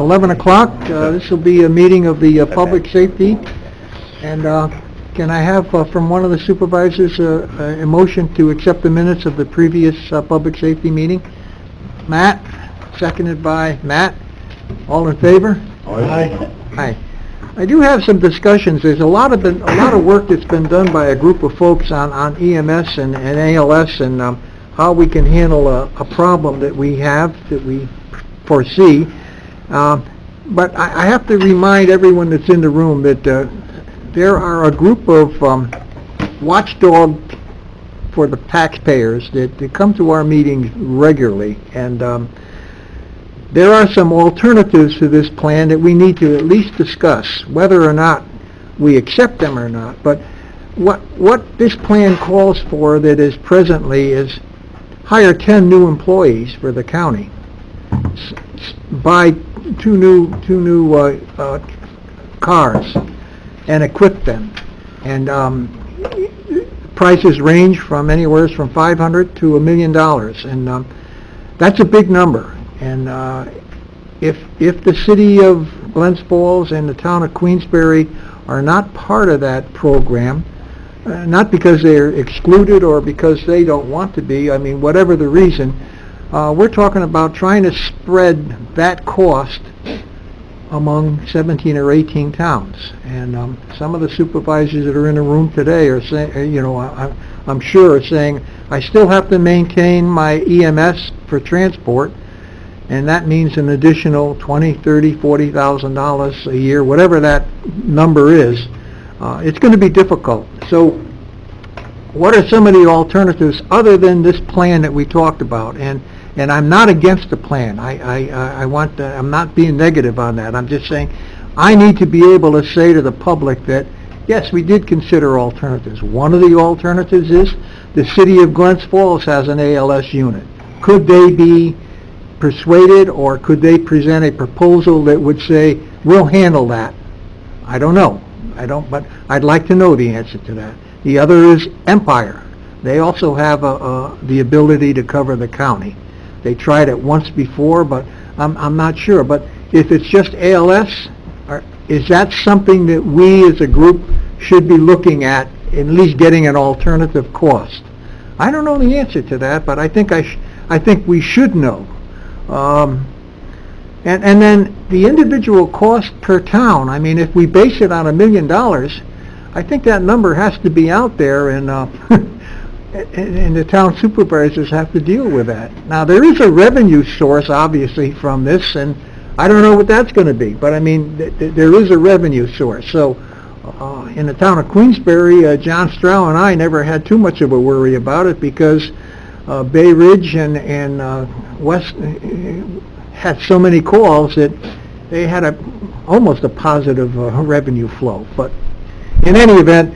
11 o'clock. This will be a meeting of the Public Safety. And can I have from one of the supervisors a motion to accept the minutes of the previous Public Safety meeting? Matt, seconded by Matt. All in favor? Aye. Aye. I do have some discussions. There's a lot of work that's been done by a group of folks on EMS and ALS and how we can handle a problem that we have, that we foresee. But I have to remind everyone that's in the room that there are a group of watchdog for the taxpayers that come to our meetings regularly, and there are some alternatives to this plan that we need to at least discuss, whether or not we accept them or not. But what this plan calls for that is presently is hire 10 new employees for the county, buy two new cars and equip them, and prices range from anywhere from $500 to $1 million, and that's a big number. And if the city of Glens Falls and the town of Queensbury are not part of that program, not because they're excluded or because they don't want to be, I mean, whatever the reason, we're talking about trying to spread that cost among 17 or 18 towns. And some of the supervisors that are in the room today are saying, I'm sure are saying, I still have to maintain my EMS for transport, and that means an additional $20,000, $30,000, $40,000 a year, whatever that number is. It's going to be difficult. So what are some of the alternatives other than this plan that we talked about? And I'm not against the plan. I'm not being negative on that. I'm just saying I need to be able to say to the public that, yes, we did consider alternatives. One of the alternatives is the city of Glens Falls has an ALS unit. Could they be persuaded, or could they present a proposal that would say, we'll handle that? I don't know. But I'd like to know the answer to that. The other is Empire. They also have the ability to cover the county. They tried it once before, but I'm not sure. But if it's just ALS, is that something that we as a group should be looking at least getting an alternative cost? I don't know the answer to that, but I think we should know. And then the individual cost per town, I mean, if we base it on $1 million, I think that number has to be out there, and and the town supervisors have to deal with that. Now, there is a revenue source, obviously, from this, and I don't know what that's going to be, but I mean, there is a revenue source. So in the town of Queensbury, John Strow and I never had too much of a worry about it, because Bay Ridge and West had so many calls that they had almost a positive revenue flow. But in any event,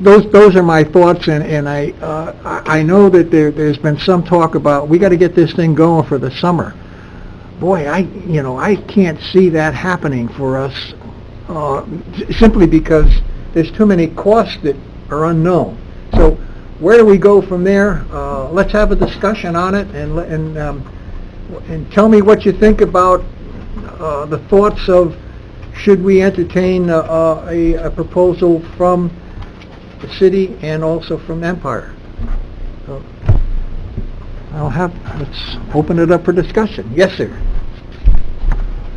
those are my thoughts, and I know that there's been some talk about we got to get this thing going for the summer. Boy, I can't see that happening for us, simply because there's too many costs that are unknown. So where do we go from there? Let's have a discussion on it, and tell me what you think about the thoughts of, should we entertain a proposal from the city and also from Empire? So let's open it up for discussion. Yes, sir.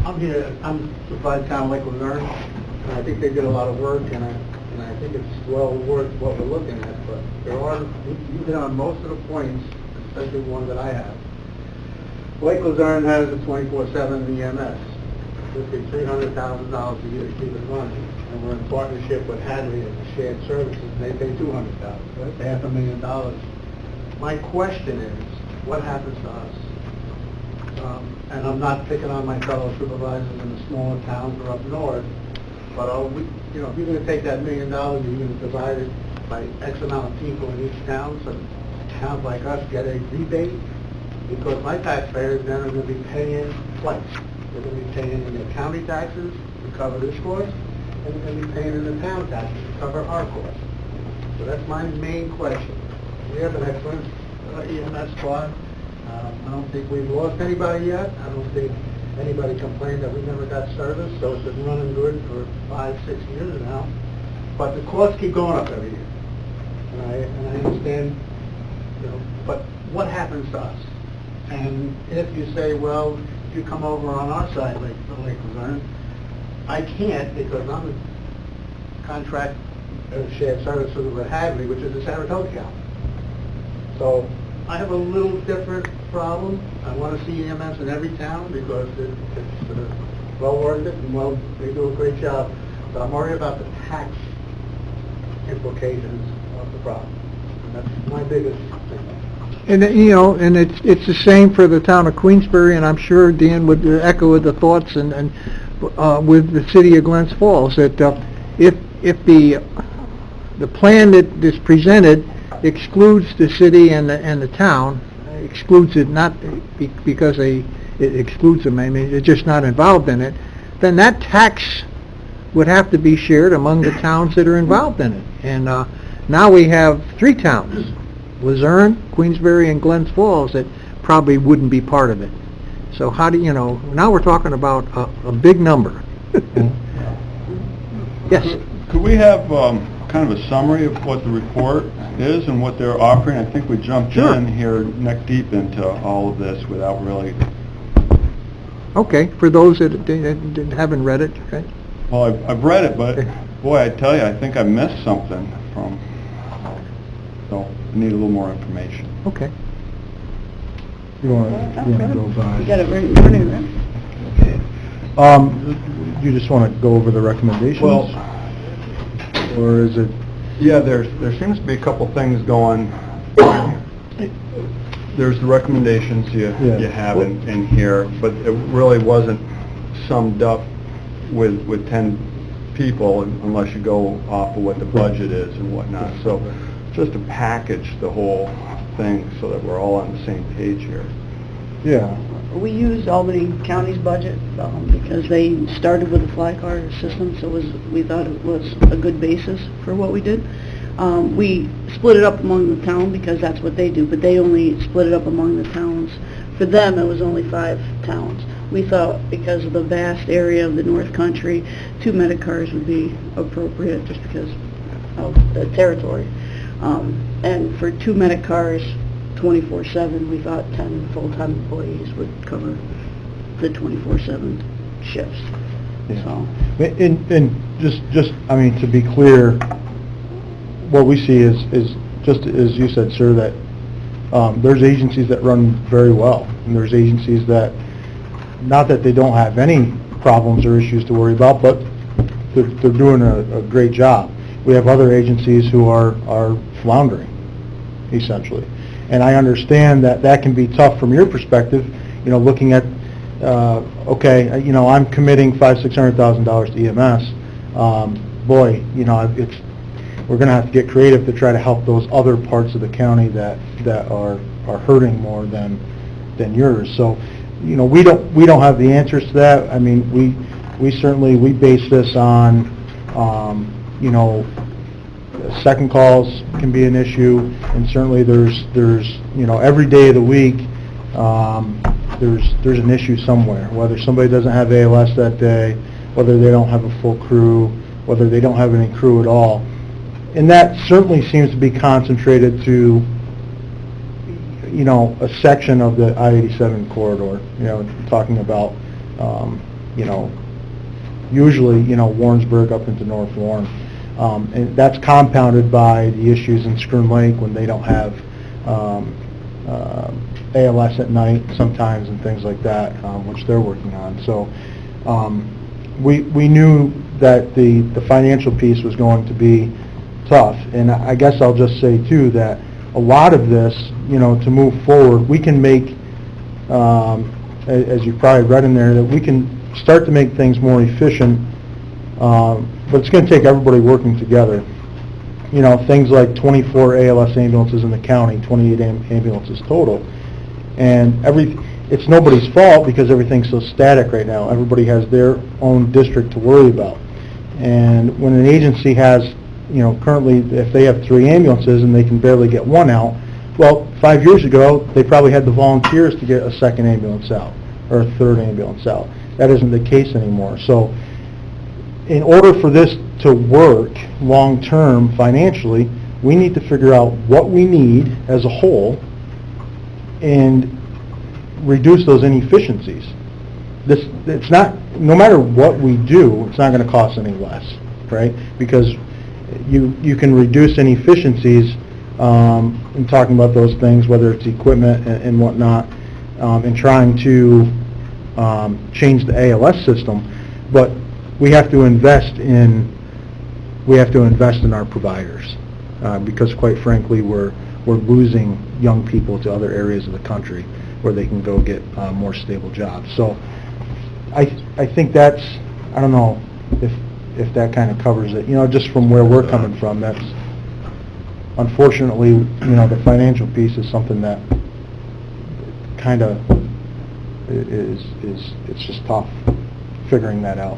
I'm Supervisor Town Lake Luzerne, and I think they did a lot of work, and I think it's well worth what we're looking at. But you hit on most of the points, especially the one that I have. Lake Luzerne has a 24/7 EMS. This is $300,000 a year to keep it running, and we're in partnership with Hadley and Shared Services, and they pay $200,000. That's $500,000. My question is, what happens to us? And I'm not picking on my fellow supervisors in the smaller towns or up north, but if you're going to take that $1 million, you're going to divide it by X amount of people in each town, so towns like us get a rebate, because my taxpayers then are going to be paying twice. They're going to be paying in their county taxes to cover this cost, and they're going to be paying in the town taxes to cover our cost. So that's my main question. We have an excellent EMS squad. I don't think we've lost anybody yet. I don't think anybody complained that we never got service, so it's been running good for 5-6 years now. But the costs keep going up every year. And I understand, you know, but what happens to us? And if you say, well, if you come over on our side, like the Lake Luzerne, I can't because I'm a contract shared service with Hadley, which is the Saratoga County. So I have a little different problem. I want to see EMS in every town because it's well worth it and well, they do a great job. But I'm worried about the tax implications of the problem. And that's my biggest thing. And, you know, and it's the same for the town of Queensbury, and I'm sure Dan would echo the thoughts and with the city of Glens Falls, that if the plan that is presented excludes the city and the town, excludes it not because it excludes them, I mean, they're just not involved in it, then that tax would have to be shared among the towns that are involved in it. And now we have 3 towns, Luzerne, Queensbury, and Glens Falls, that probably wouldn't be part of it. So how do you know, now we're talking about a big number. Yes? Could we have kind of a summary of what the report is and what they're offering? I think we jumped Sure. in here neck deep into all of this without really... Okay, for those that haven't read it, okay? Well, I've read it, but boy, I tell you, I think I missed something from... So I need a little more information. Okay. You want to go by? You got it right in front of you, right? You just want to go over the recommendations? Well, or is it? yeah, there seems to be a couple things going. There's the recommendations you have in here, but it really wasn't summed up with 10 people unless you go off of what the budget is and whatnot. So just to package the whole thing so that we're all on the same page here. Yeah. We used Albany County's budget because they started with the fly car system, so we thought it was a good basis for what we did. We split it up among the town because that's what they do, but they only split it up among the towns. For them, it was only 5 towns. We thought because of the vast area of the North Country, 2 Medicars would be appropriate just because of the territory. And for 2 Medicars, 24/7, we thought 10 full-time employees would cover the 24/7 shifts. Yeah. So, And just, I mean, to be clear, what we see is just as you said, sir, that there's agencies that run very well, and there's agencies that, not that they don't have any problems or issues to worry about, but they're doing a great job. We have other agencies who are floundering, essentially. And I understand that can be tough from your perspective, you know, looking at, okay, you know, I'm committing $500,000-$600,000 to EMS. Boy, you know, we're going to have to get creative to try to help those other parts of the county that are hurting more than yours. So, you know, we don't have the answers to that. I mean, we certainly base this on, you know, second calls can be an issue, and certainly there's you know, every day of the week there's an issue somewhere, whether somebody doesn't have ALS that day, whether they don't have a full crew, whether they don't have any crew at all. And that certainly seems to be concentrated to, you know, a section of the I-87 corridor, you know, talking about, you know, usually, you know, Warrensburg up into North Warren. And that's compounded by the issues in Schroon Lake when they don't have ALS at night sometimes and things like that, which they're working on. So we knew that the financial piece was going to be tough. And I guess I'll just say, too, that a lot of this, you know, to move forward, we can make, as you probably read in there, that we can start to make things more efficient, but it's going to take everybody working together. You know, things like 24 ALS ambulances in the county, 28 ambulances total. And it's nobody's fault because everything's so static right now. Everybody has their own district to worry about. And when an agency has, you know, currently if they have 3 ambulances and they can barely get 1 out, Well, 5 years ago, they probably had the volunteers to get a second ambulance out, or a third ambulance out. That isn't the case anymore. So, in order for this to work long-term financially, we need to figure out what we need as a whole and reduce those inefficiencies. It's not, no matter what we do, it's not going to cost any less, right? Because you can reduce inefficiencies in talking about those things, whether it's equipment and whatnot, and trying to change the ALS system. But we have to invest in our providers because, quite frankly, we're losing young people to other areas of the country where they can go get more stable jobs. So I think that's, I don't know if that kind of covers it. You know, just from where we're coming from, that's unfortunately, you know, the financial piece is something that kind of it's just tough figuring that out.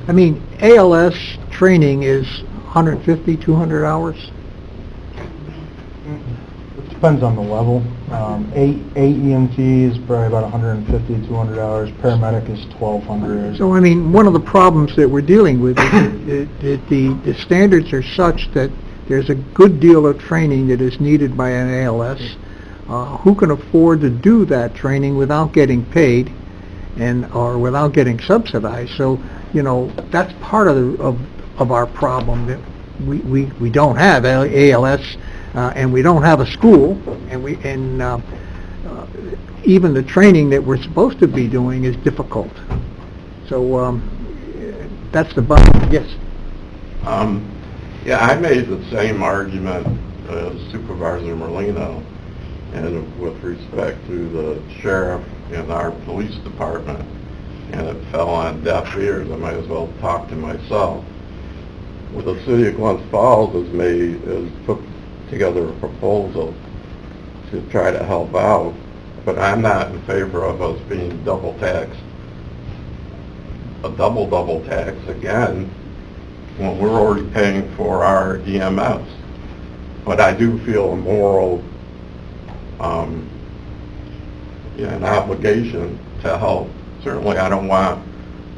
I mean, ALS training is 150, 200 hours? It depends on the level. Eight EMT is probably about 150, 200 hours. Paramedic is 1,200. So, I mean, one of the problems that we're dealing with is that the standards are such that there's a good deal of training that is needed by an ALS. Who can afford to do that training without getting paid or without getting subsidized? So, you know, that's part of our problem, that we don't have ALS and we don't have a school, and even the training that we're supposed to be doing is difficult. So that's the bottom. Yes. Yeah, I made the same argument as Supervisor Merlino, and with respect to the sheriff and our police department, and it fell on deaf ears. I might as well talk to myself. Well, the city of Glens Falls has put together a proposal to try to help out, but I'm not in favor of us being double taxed. A double tax again, when we're already paying for our EMS. But I do feel a moral, an obligation to help. Certainly I don't want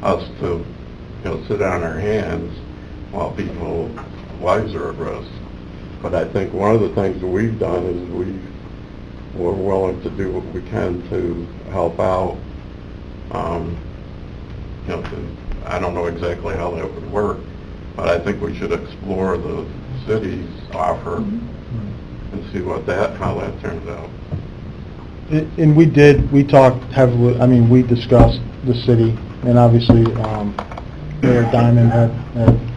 us to, sit on our hands while people's lives are at risk. But I think one of the things that we've done is we're willing to do what we can to help out. I don't know exactly how that would work, but I think we should explore the city's offer and see how that turns out. And we talked heavily, we discussed the city, and obviously Mayor Diamond had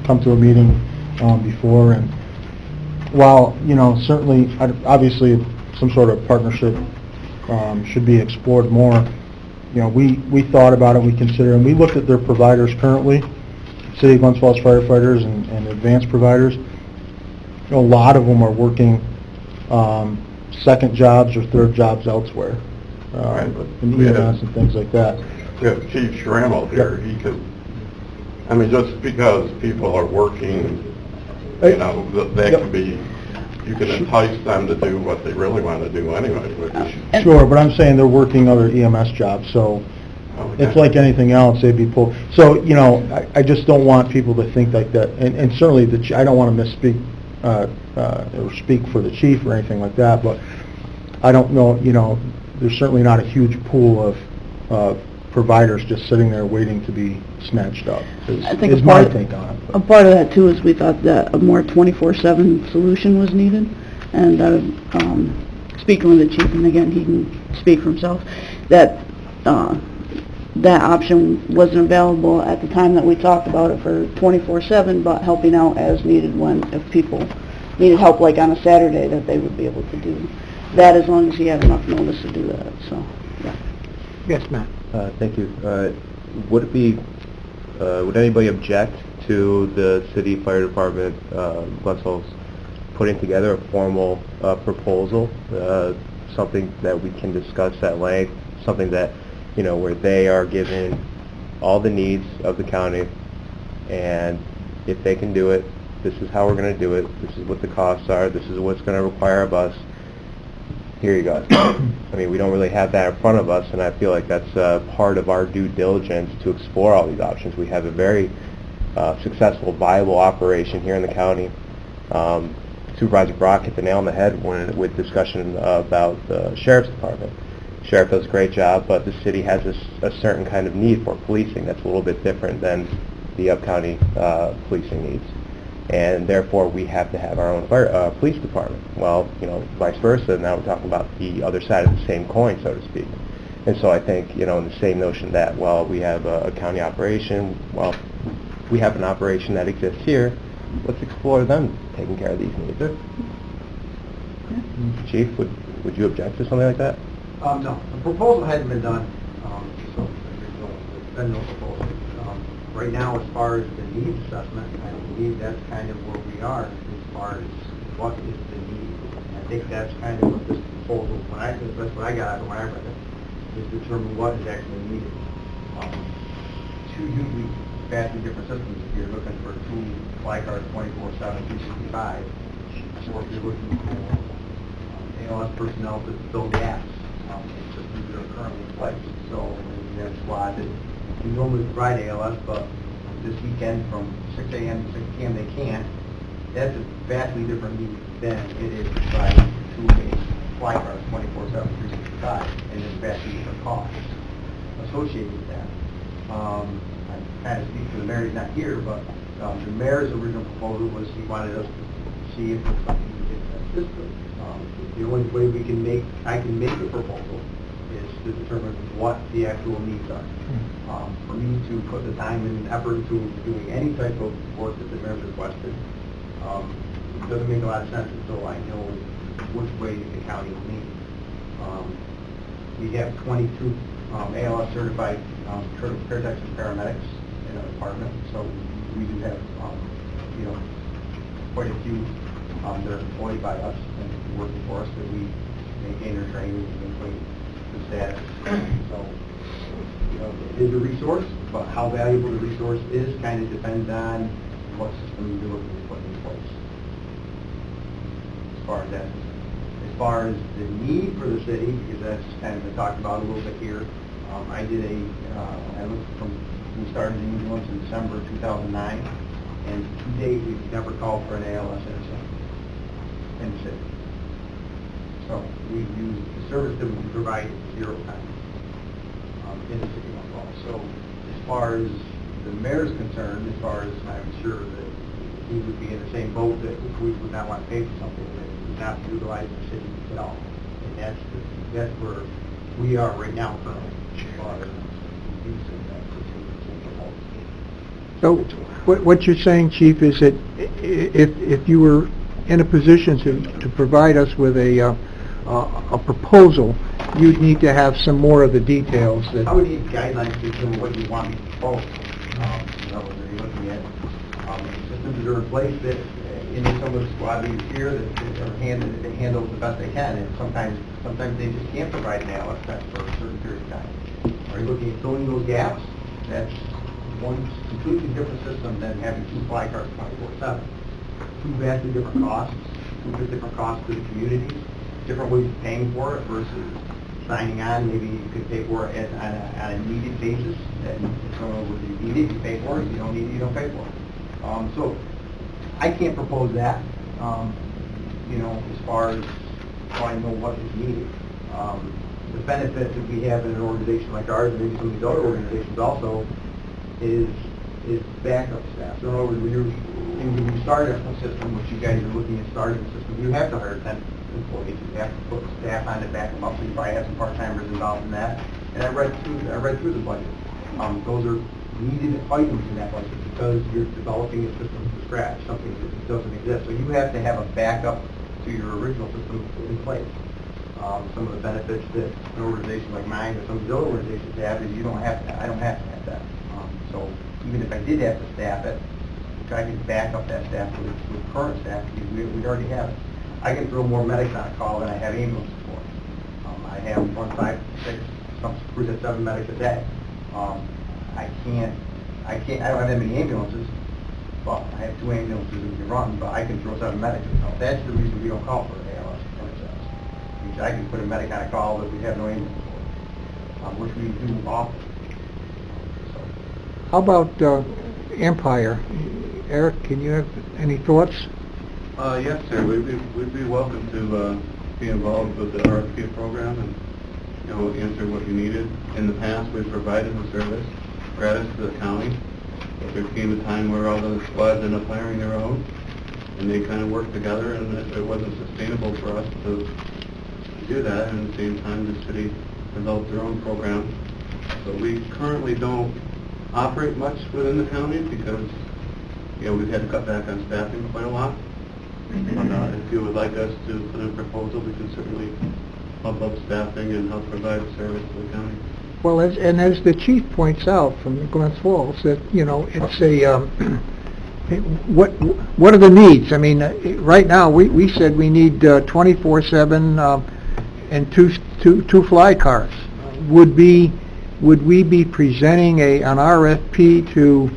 come to a meeting before, and while, certainly, obviously some sort of partnership should be explored more, we thought about it, we considered, and we looked at their providers currently, City of Glens Falls firefighters and advanced providers. A lot of them are working second jobs or third jobs elsewhere, in EMS and things like that. We have Chief Schrammel here. He could, just because people are working, that can be, you can entice them to do what they really want to do anyway. Sure, but I'm saying they're working other EMS jobs, so it's like anything else, they'd be pulled. So, I just don't want people to think like that, and certainly I don't want to misspeak or speak for the chief or anything like that, but I don't know, there's certainly not a huge pool of providers just sitting there waiting to be snatched up, is my take on it. A part of that too is we thought that a more 24/7 solution was needed, and speaking with the chief, and again, he can speak for himself, that that option wasn't available at the time that we talked about it for 24/7, but helping out as needed if people needed help, like on a Saturday, that they would be able to do that as long as he had enough notice to do that, so, yeah. Yes, Matt. Thank you. Would anybody object to the city fire department, Glens Falls, putting together a formal proposal, something that we can discuss at length, something that, where they are given all the needs of the county, and if they can do it, this is how we're going to do it, this is what the costs are, this is what's going to require of us, here you go. I mean, we don't really have that in front of us, and I feel like that's part of our due diligence to explore all these options. We have a very successful, viable operation here in the county. Supervisor Brock hit the nail on the head with discussion about the Sheriff's Department. Sheriff does a great job, but the city has a certain kind of need for policing that's a little bit different than the up-county policing needs. And therefore, we have to have our own police department. Well, vice versa, now we're talking about the other side of the same coin, so to speak. And so I think, in the same notion that, well, we have a county operation, well, we have an operation that exists here, let's explore them taking care of these needs. Chief, would you object to something like that? No, the proposal hadn't been done, so there's been no proposal. Right now, as far as the needs assessment, I believe that's kind of where we are as far as what is the need. And I think that's kind of what this proposal, that's what I got out of when I read it, is determine what is actually needed. Two usually vastly different systems if you're looking for two fly cars 24/7, 365, or if you're looking for ALS personnel to fill gaps. Systems that are currently in place. So we have squad that we normally provide ALS, but this weekend from 6 a.m. to 6 p.m. they can't. That's a vastly different need than it is to provide two fly cars 24/7, 365, and there's vastly different costs associated with that. I kind of speak for the mayor, he's not here, but the mayor's original proposal was he wanted us to see if there's something we could assist with. The only way I can make a proposal is to determine what the actual needs are. For me to put the time and effort into doing any type of work that the mayor's requested, it doesn't make a lot of sense until I know which way the county will need. We have 22 ALS certified paratechs and paramedics in our department, so we do have quite a few that are employed by us and working for us that we maintain their training and maintain the status. So, it is a resource, but how valuable the resource is kind of depends on what system you're looking to put in place. As far as that, as far as the need for the city, because that's kind of been talked about a little bit here. I did I looked we started the ambulance in December 2009, and to date we've never called for an ALS in the city. So we've used the service that we provide 0 times in the city of Mount Falls. So as far as the mayor's concerned, as far as I'm sure that he would be in the same boat that we would not want to pay for something that would not utilize the city at all. And that's where we are right now currently. So what you're saying, Chief, is that if you were in a position to provide us with a proposal, you'd need to have some more of the details. I would need guidelines to determine what you want me to propose. Are you looking at systems that are in place that in some of the squad leaders here that are handle the best they can, and sometimes they just can't provide an ALS test for a certain period of time. Are you looking at filling those gaps? That's one completely different system than having two fly cars 24/7. Two vastly different costs, two different costs to the communities, different ways of paying for it versus signing on. Maybe you could pay for it on a needed basis. And so if you need it, you pay for it. If you don't need it, you don't pay for it. So I can't propose that, as far as so I know what is needed. The benefit that we have in an organization like ours, and maybe some of these other organizations also, is backup staff. So in other words, when you start a system, which you guys are looking at starting a system, you have to hire 10 employees. You have to put staff on to back them up, so you probably have some part-timers involved in that. And I read through the budget. Those are needed items in that budget because you're developing a system from scratch, something that doesn't exist. So you have to have a backup to your original system in place. Some of the benefits that an organization like mine or some of the other organizations have is I don't have to have that. So even if I did have to staff it, I can back up that staff with current staff because we already have it. I can throw more medics on a call than I have ambulances for. I have 1, 5, 6, some crews at 7 medics a day. I don't have that many ambulances, but I have 2 ambulances that can run, but I can throw 7 medics. So that's the reason we don't call for ALS. I can put a medic on a call that we have no ambulance for, which we do often. How about Empire? Eric, can you have any thoughts? Yes, sir. We'd be welcome to be involved with the RFP program and, answer what you needed. In the past, we've provided the service gratis to the county, but there came a time where all the squads ended up hiring their own, and they kind of worked together, and it wasn't sustainable for us to do that, and at the same time, the city developed their own program. So we currently don't operate much within the county because, we've had to cut back on staffing quite a lot. And if you would like us to put in a proposal, we can certainly bump up staffing and help provide service to the county. Well, as the chief points out from Glens Falls, that, it's a, what are the needs? I mean, right now, we said we need 24/7 and two fly cars. Would we be presenting an RFP to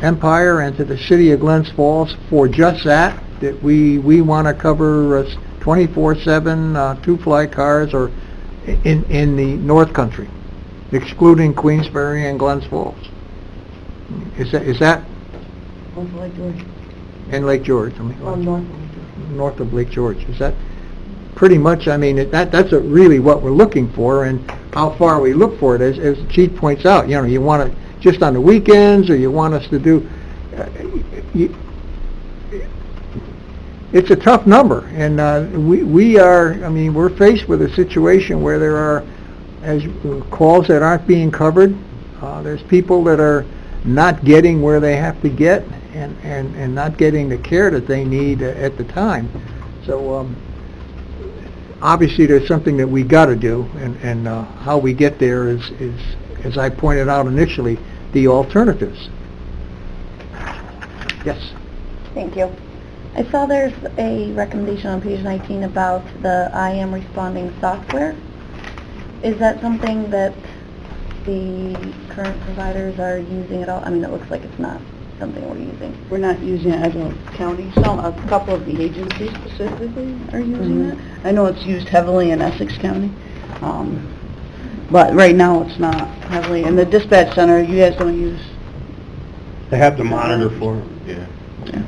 Empire and to the city of Glens Falls for just that we want to cover 24/7 two fly cars, or in the North Country, excluding Queensbury and Glens Falls? Is that Both Lake George. in Lake George? I mean, North. north of Lake George. Is that pretty much? I mean, that's really what we're looking for, and how far we look for it. As the chief points out, you want it just on the weekends, or you want us to do. It's a tough number, and we're faced with a situation where there are calls that aren't being covered. There's people that are not getting where they have to get, and not getting the care that they need at the time. So obviously there's something that we got to do, and how we get there is, as I pointed out initially, the alternatives. Yes. Thank you. I saw there's a recommendation on page 19 about the IM responding software. Is that something that the current providers are using at all? I mean, it looks like it's not something we're using. We're not using it as a county. A couple of the agencies specifically are using it. I know it's used heavily in Essex County, but right now it's not heavily. And the dispatch center, you guys don't use? They have to monitor for,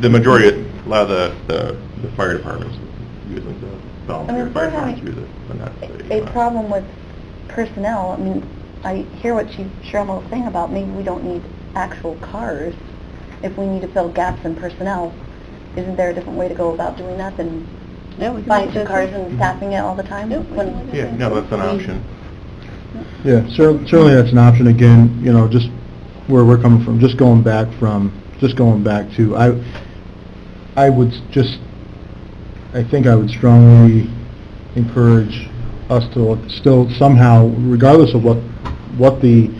the majority, a lot of the fire departments, usually the volunteer fire departments use it, but not the city. A problem with personnel, I mean, I hear what Chief Sherrill was saying about maybe we don't need actual cars. If we need to fill gaps in personnel, isn't there a different way to go about doing that than buying two cars and staffing it all the time? Yeah, no, that's an option. Yeah, certainly that's an option. Again, just where we're coming from, just going back to, I think I would strongly encourage us to still somehow, regardless of what the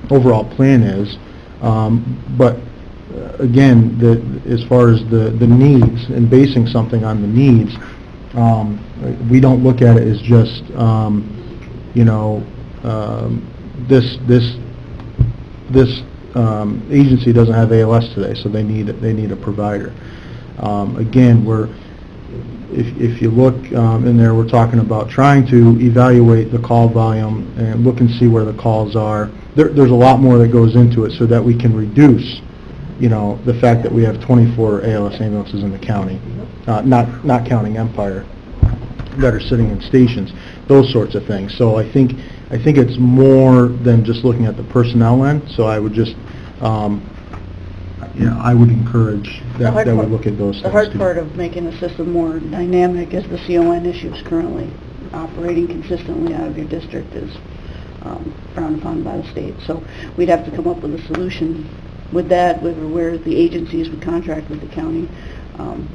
overall plan is, but again, as far as the needs and basing something on the needs, we don't look at it as just this agency doesn't have ALS today, so they need a provider. Again, if you look in there, we're talking about trying to evaluate the call volume and look and see where the calls are. There's a lot more that goes into it so that we can reduce, the fact that we have 24 ALS ambulances in the county, not counting Empire, that are sitting in stations, those sorts of things. So I think it's more than just looking at the personnel end. So I would just, I would encourage that we look at those things. The hard too. part of making the system more dynamic is the CON issues currently. Operating consistently out of your district is frowned upon by the state. So we'd have to come up with a solution with that, where the agencies would contract with the county.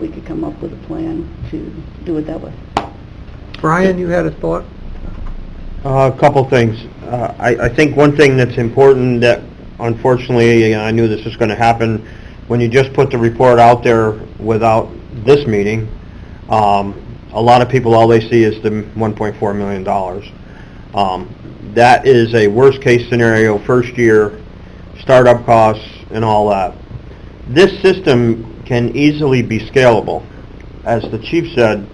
We could come up with a plan to do it that way. Brian, you had a thought? A couple things. I think one thing that's important that, unfortunately, I knew this was going to happen, when you just put the report out there without this meeting, a lot of people, all they see is the $1.4 million. That is a worst-case scenario, first year, startup costs, and all that. This system can easily be scalable. As the chief said,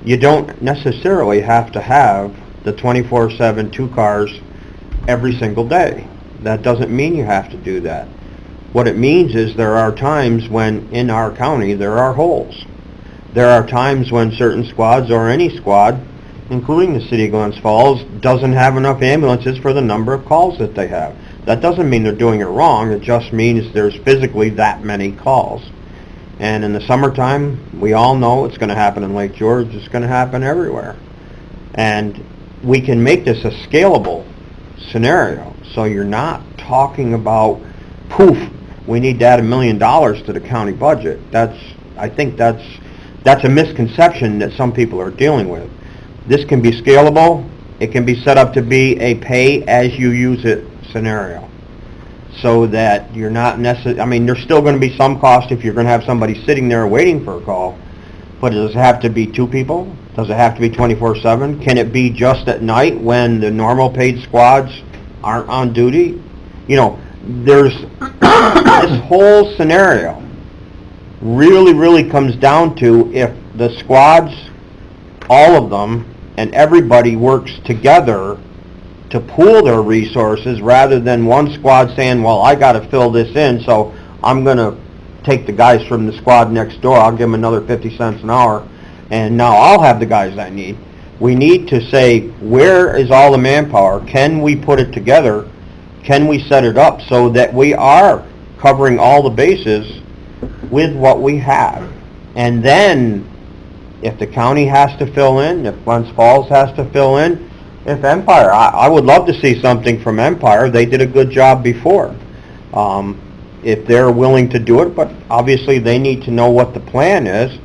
You don't necessarily have to have the 24/7 2 cars every single day. That doesn't mean you have to do that. What it means is there are times when in our county there are holes. There are times when certain squads or any squad, including the city of Glens Falls, doesn't have enough ambulances for the number of calls that they have. That doesn't mean they're doing it wrong, it just means there's physically that many calls. And in the summertime, we all know it's going to happen in Lake George, it's going to happen everywhere. And we can make this a scalable scenario, so you're not talking about, poof, we need to add $1 million to the county budget. I think that's a misconception that some people are dealing with. This can be scalable, it can be set up to be a pay-as-you-use-it scenario. So that you're not necessarily, I mean, there's still going to be some cost if you're going to have somebody sitting there waiting for a call, but does it have to be 2 people? Does it have to be 24/7? Can it be just at night when the normal paid squads aren't on duty? You know, there's this whole scenario really comes down to if the squads, all of them, and everybody works together to pool their resources rather than one squad saying, well, I got to fill this in, so I'm going to take the guys from the squad next door, I'll give them another 50 cents an hour, and now I'll have the guys I need. We need to say, where is all the manpower? Can we put it together? Can we set it up so that we are covering all the bases with what we have? And then, if the county has to fill in, if Glens Falls has to fill in, if Empire, I would love to see something from Empire. They did a good job before. If they're willing to do it, but obviously they need to know what the plan is,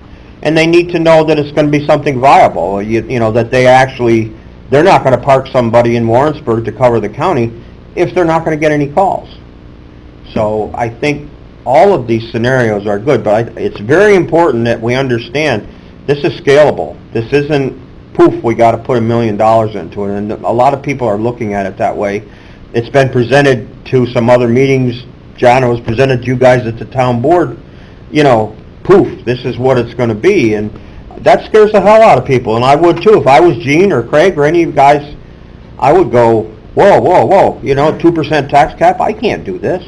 and they need to know that it's going to be something viable. You know, that they're not going to park somebody in Warrensburg to cover the county if they're not going to get any calls. So I think all of these scenarios are good, but it's very important that we understand this is scalable. This isn't, poof, we got to put $1 million into it, and a lot of people are looking at it that way. It's been presented to some other meetings. John, it was presented to you guys at the town board. You know, poof, this is what it's going to be, and that scares the hell out of people, and I would too. If I was Gene or Craig or any of you guys, I would go, whoa, you know, 2% tax cap, I can't do this.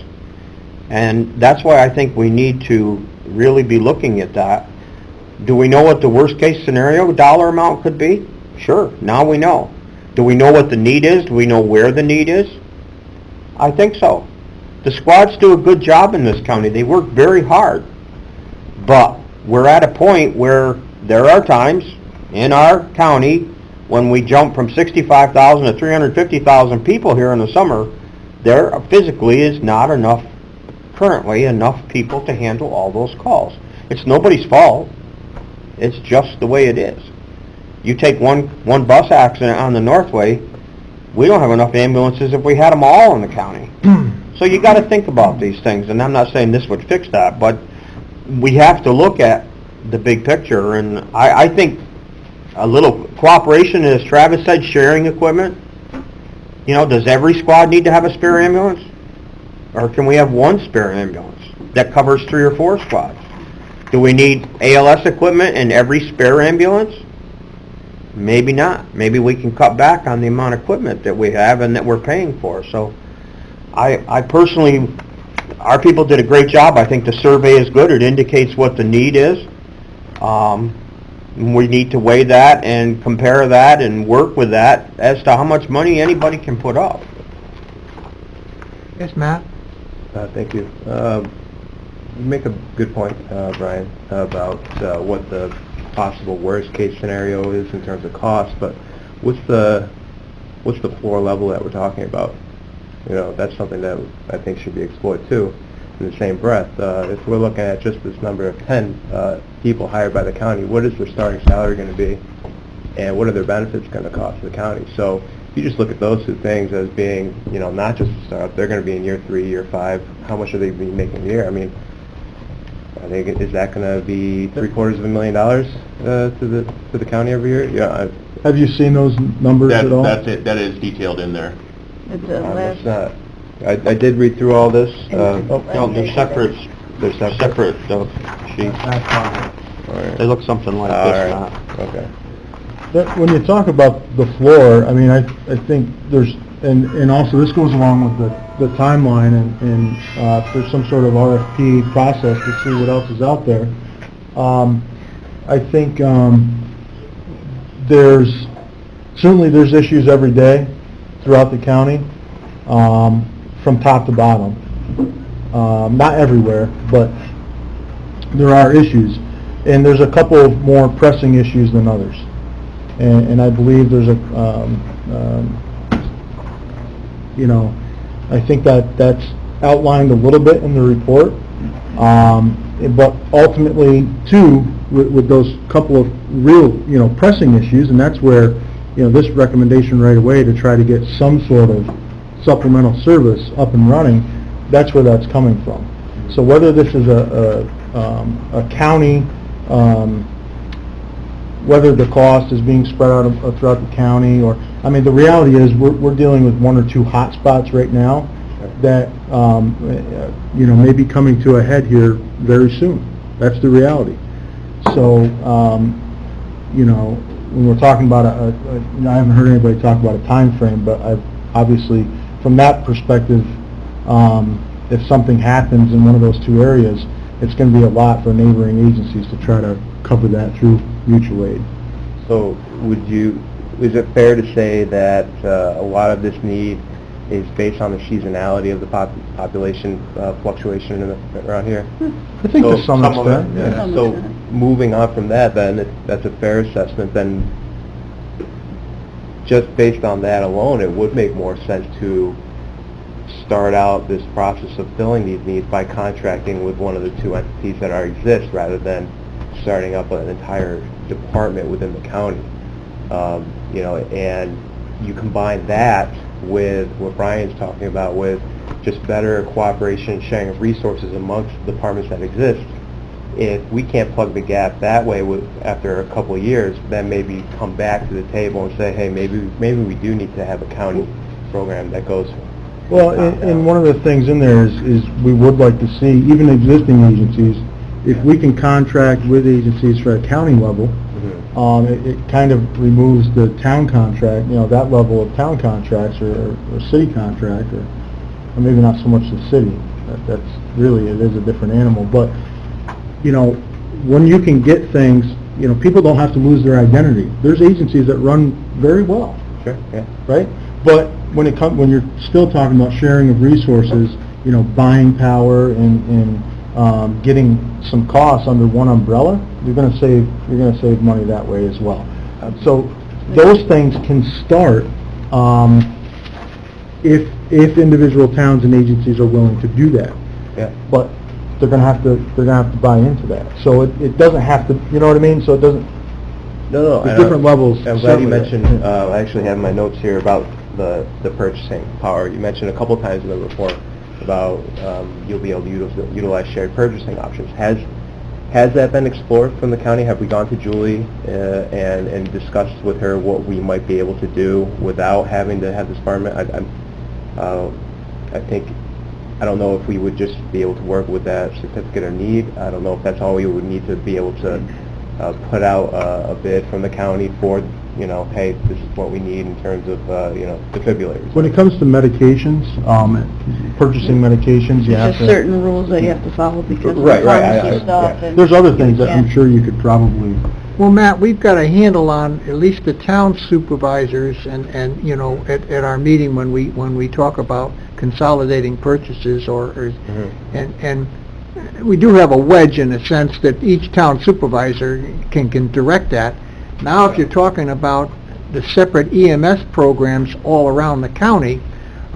And that's why I think we need to really be looking at that. Do we know what the worst case scenario dollar amount could be? Sure, now we know. Do we know what the need is? Do we know where the need is? I think so. The squads do a good job in this county. They work very hard. But we're at a point where there are times in our county when we jump from 65,000 to 350,000 people here in the summer, there physically is not currently enough people to handle all those calls. It's nobody's fault. It's just the way it is. You take one bus accident on the Northway, we don't have enough ambulances if we had them all in the county. So you got to think about these things, and I'm not saying this would fix that, but we have to look at the big picture, and I think a little cooperation, as Travis said, sharing equipment. You know, does every squad need to have a spare ambulance? Or can we have one spare ambulance that covers 3 or 4 squads? Do we need ALS equipment in every spare ambulance? Maybe not. Maybe we can cut back on the amount of equipment that we have and that we're paying for. So I personally, our people did a great job. I think the survey is good. It indicates what the need is. We need to weigh that and compare that and work with that as to how much money anybody can put up. Yes, Matt? Thank you. You make a good point, Brian, about what the possible worst-case scenario is in terms of cost, but what's the floor level that we're talking about? You know, that's something that I think should be explored too. In the same breath, if we're looking at just this number of 10 people hired by the county, what is their starting salary going to be, and what are their benefits going to cost the county? So if you just look at those 2 things as being, you know, not just a startup, they're going to be in year 3, year 5. How much are they going to be making a year? I mean, is that going to be $750,000 to the county every year? Yeah. Have you seen those numbers at all? That's it. That is detailed in there. It's a last, not. I did read through all this. No, they're separate. They're separate sheets. All right. They look something like All this. right. Okay. When you talk about the floor, I mean, I think there's, and also this goes along with the timeline and if there's some sort of RFP process to see what else is out there. I think there's issues every day throughout the county, from top to bottom. Not everywhere, but there are issues. And there's a couple of more pressing issues than others. And I believe there's I think that's outlined a little bit in the report. But ultimately, too, with those couple of real, pressing issues, and that's where, this recommendation right away to try to get some sort of supplemental service up and running, that's where that's coming from. So whether this is a county, whether the cost is being spread out throughout the county, or, I mean, the reality is we're dealing with one or two hot spots right now that, may be coming to a head here very soon. That's the reality. So, when we're talking about I haven't heard anybody talk about a time frame, but I've obviously, from that perspective, if something happens in one of those two areas, it's going to be a lot for neighboring agencies to try to cover that through mutual aid. So is it fair to say that a lot of this need is based on the seasonality of the population fluctuation around here? I think to some extent, yeah. Some So extent. moving on from that, then, if that's a fair assessment, then just based on that alone, it would make more sense to start out this process of filling these needs by contracting with one of the two entities that already exist, rather than starting up an entire department within the county. And you combine that with what Brian's talking about, with just better cooperation and sharing of resources amongst the departments that exist. If we can't plug the gap that way after a couple of years, then maybe come back to the table and say, hey, maybe we do need to have a county program that goes. Well, and one of the things in there is we would like to see, even existing agencies, if we can contract with agencies for a county level, it kind of removes the town contract, that level of town contracts or city contract, or maybe not so much the city. That's really, it is a different animal. But, when you can get things, people don't have to lose their identity. There's agencies that run very well. Sure, yeah. Right? But when you're still talking about sharing of resources, buying power and getting some costs under one umbrella, you're going to save money that way as well. So those things can start if individual towns and agencies are willing to do that. Yeah. But they're going to have to buy into that. So it doesn't have to, you know what I mean? So it doesn't. No. There's different levels. I'm glad you mentioned. I actually have my notes here about the purchasing power. You mentioned a couple times in the report about you'll be able to utilize shared purchasing options. Has that been explored from the county? Have we gone to Julie and discussed with her what we might be able to do without having to have this department? I don't know if we would just be able to work with that certificate of need. I don't know if that's all we would need to be able to put out a bid from the county for, hey, this is what we need in terms of, defibrillators. When it comes to medications, purchasing medications, you have There's just to... certain rules that you have to follow because of Right, the right, pharmacy stuff. And There's other things that I'm can't- sure you could probably... Well, Matt, we've got a handle on at least the town supervisors and at our meeting when we talk about consolidating purchases and we do have a wedge in the sense that each town supervisor can direct that. Now, if you're talking about the separate EMS programs all around the county,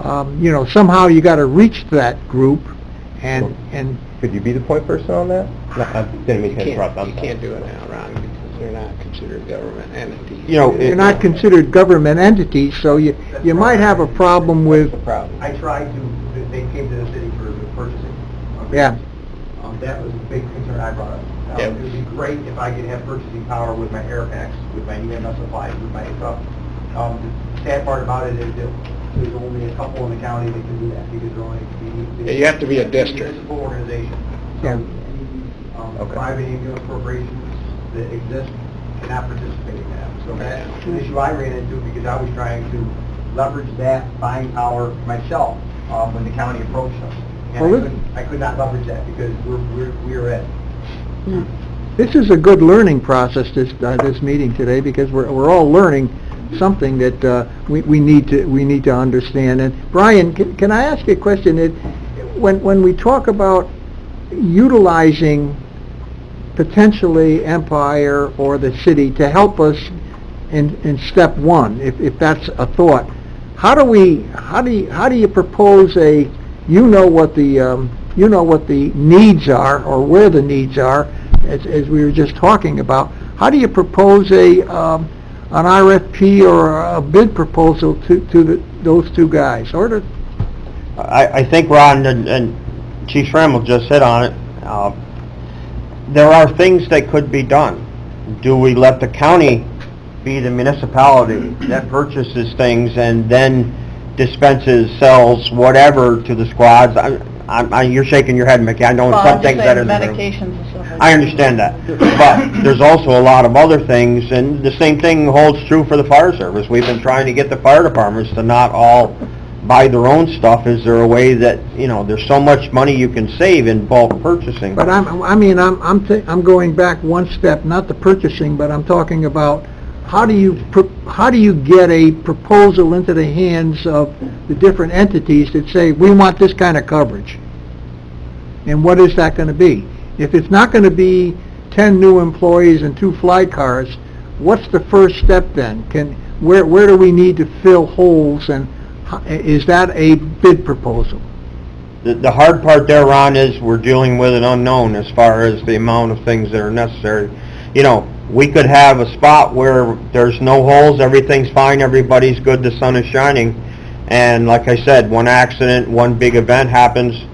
somehow you got to reach that group and Could you be the point person on that? No, I didn't mean to interrupt. You can't do it now, Ron, because they're not considered government entities. they're not considered government entities, so you might have a problem with, I tried to, they came to the city for purchasing. yeah. That was a big concern I brought up. It would be great if I could have purchasing power with my air packs, with my EMS supplies, with my truck. The sad part about it is that there's only a couple in the county that can do that, because they're only... You have to be a district. Municipal organization. Yeah. Private ambulance corporations that exist and not participate in that. So that's an issue I ran into because I was trying to leverage that buying power myself when the county approached us. Well, And I could not leverage that because we're at. This is a good learning process, this meeting today, because we're all learning something that we need to understand. And Brian, can I ask you a question? When we talk about utilizing potentially Empire or the city to help us in step one, if that's a thought, how do you propose you know what the needs are, or where the needs are, as we were just talking about. How do you propose an RFP or a bid proposal to those two guys? I think Ron and Chief Schrammel just hit on it. There are things that could be done. Do we let the county be the municipality that purchases things and then dispenses, sells, whatever to the squads? You're shaking your head, Mickey. I know some things that are medications and stuff like that. I understand that, but there's also a lot of other things, and the same thing holds true for the fire service. We've been trying to get the fire departments to not all buy their own stuff. Is there a way that, there's so much money you can save in bulk purchasing? But I'm going back one step, not the purchasing, but I'm talking about how do you get a proposal into the hands of the different entities that say, we want this kind of coverage? And what is that going to be? If it's not going to be 10 new employees and 2 fly cars, what's the first step then? Where do we need to fill holes, and is that a bid proposal? The hard part there, Ron, is we're dealing with an unknown as far as the amount of things that are necessary. We could have a spot where there's no holes, everything's fine, everybody's good, the sun is shining, and like I said, one accident, one big event happens,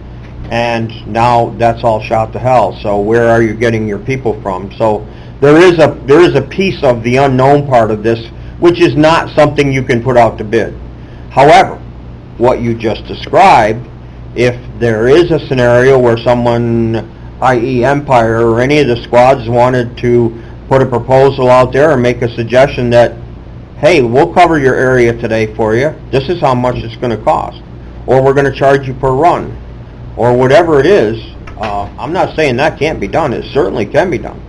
and now that's all shot to hell. So where are you getting your people from? So there is a piece of the unknown part of this, which is not something you can put out to bid. However, what you just described, if there is a scenario where someone, i.e. Empire or any of the squads, wanted to put a proposal out there or make a suggestion that, hey, we'll cover your area today for you, this is how much it's going to cost, or we're going to charge you per run, or whatever it is, I'm not saying that can't be done. It certainly can be done.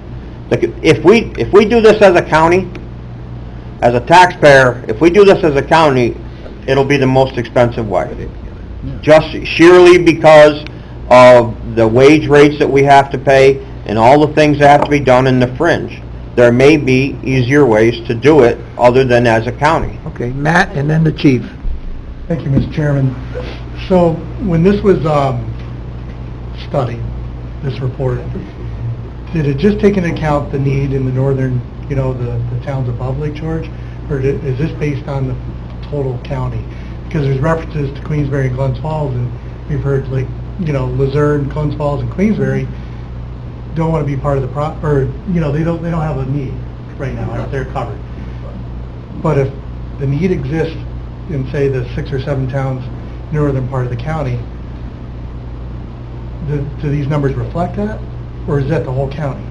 If we do this as a county, as a taxpayer, if we do this as a county, it'll be the most expensive way. Just sheerly because of the wage rates that we have to pay and all the things that have to be done in the fringe. There may be easier ways to do it other than as a county. Okay, Matt, and then the chief. Thank you, Mr. Chairman. So when this was studied, this report, did it just take into account the need in the northern, the towns above Lake George, or is this based on the total county? Because there's references to Queensbury and Glens Falls, and we've heard Luzerne, Glens Falls, and Queensbury don't want to be part of the they don't have a need right now. They're covered. But if the need exists in, say, the 6 or 7 towns northern part of the county, do these numbers reflect that, or is that the whole county?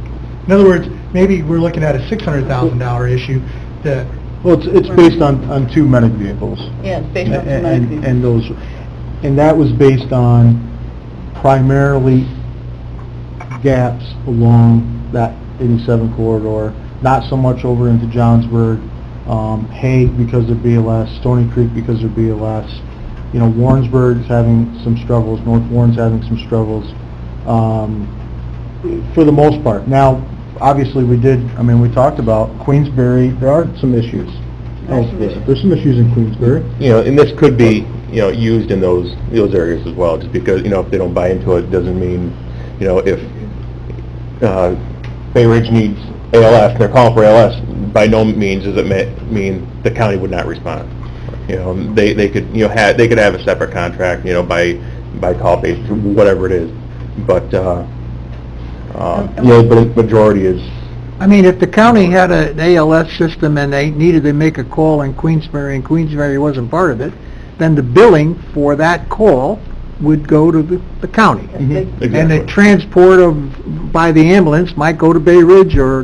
In other words, maybe we're looking at a $600,000 issue that. Well, it's based on 2 medic vehicles. Yeah, it's based on 2 medic vehicles. And that was based on primarily gaps along that 87 corridor, not so much over into Johnsburg, Hague because of BLS, Stony Creek because of BLS. Warrensburg's having some struggles, North Warren's having some struggles, for the most part. Now, obviously we talked about Queensbury, there are some issues. There's some issues in Queensbury. And this could be, used in those areas as well, just because, if they don't buy into it, doesn't mean, if Bay Ridge needs ALS and they're calling for ALS, by no means does it mean the county would not respond. They could, they could have a separate contract, by call based, whatever it is. But, but the majority is. If the county had an ALS system and they needed to make a call in Queensbury and Queensbury wasn't part of it, then the billing for that call would go to the county. Exactly. And the transport by the ambulance might go to Bay Ridge or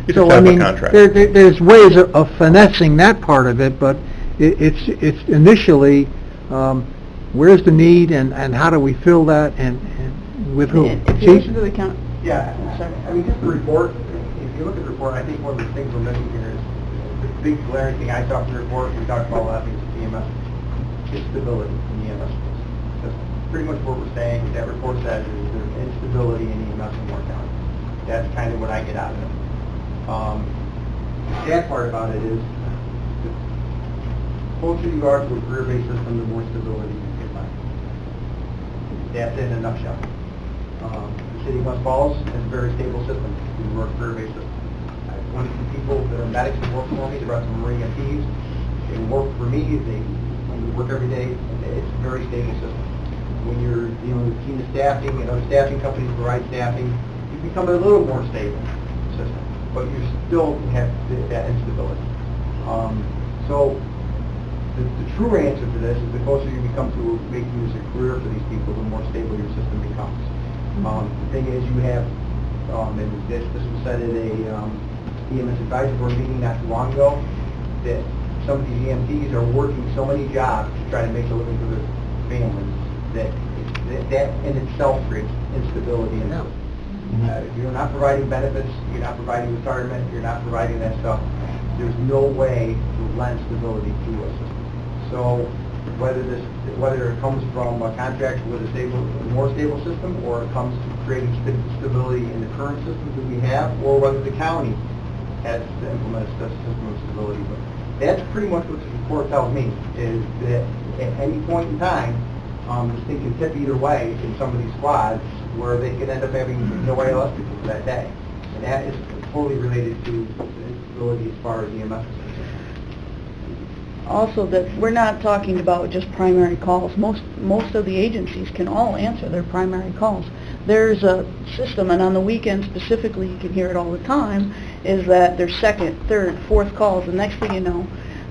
It's a So, I separate mean, contract. there's ways of finessing that part of it, but it's initially, where's the need and how do we fill that and with whom? If you listen to the count, Yeah, Sorry. I mean, just the report, if you look at the report, I think one of the things we're missing here is, the big glaring thing I saw from the report, we talked about last week's EMS, is stability in the EMS system. Pretty much what we're saying, that report says is there's instability in EMS in Warren County. That's kind of what I get out of it. The sad part about it is, the closer you are to a career-based system, the more stability you can find. That's in a nutshell. The city of West Falls has a very stable system. We work career-based system. I have 22 people that are medics that work for me, the rest of them are EMTs. They work for me, they work every day, and it's a very stable system. When you're dealing with team staffing and other staffing companies provide staffing, you become a little more stable system, but you still have that instability. So the true answer to this is the closer you become to making this a career for these people, the more stable your system becomes. The thing is, you have, and this was said at a EMS advisory board meeting not too long ago, that some of these EMTs are working so many jobs to try to make a living for their families that in itself creates instability in them. If you're not providing benefits, you're not providing retirement, you're not providing that stuff, there's no way to lend stability to a system. So whether it comes from a contract with a more stable system, or it comes to creating stability in the current systems that we have, or whether the county has to implement a system of stability. But that's pretty much what the report tells me, is that at any point in time, this thing can tip either way in some of these squads, where they could end up having no ALS people for that day. And that is totally related to the instability as far as EMS is concerned. also that we're not talking about just primary calls. Most of the agencies can all answer their primary calls. There's a system, and on the weekend specifically, you can hear it all the time, is that there's second, third, fourth calls. The next thing you know,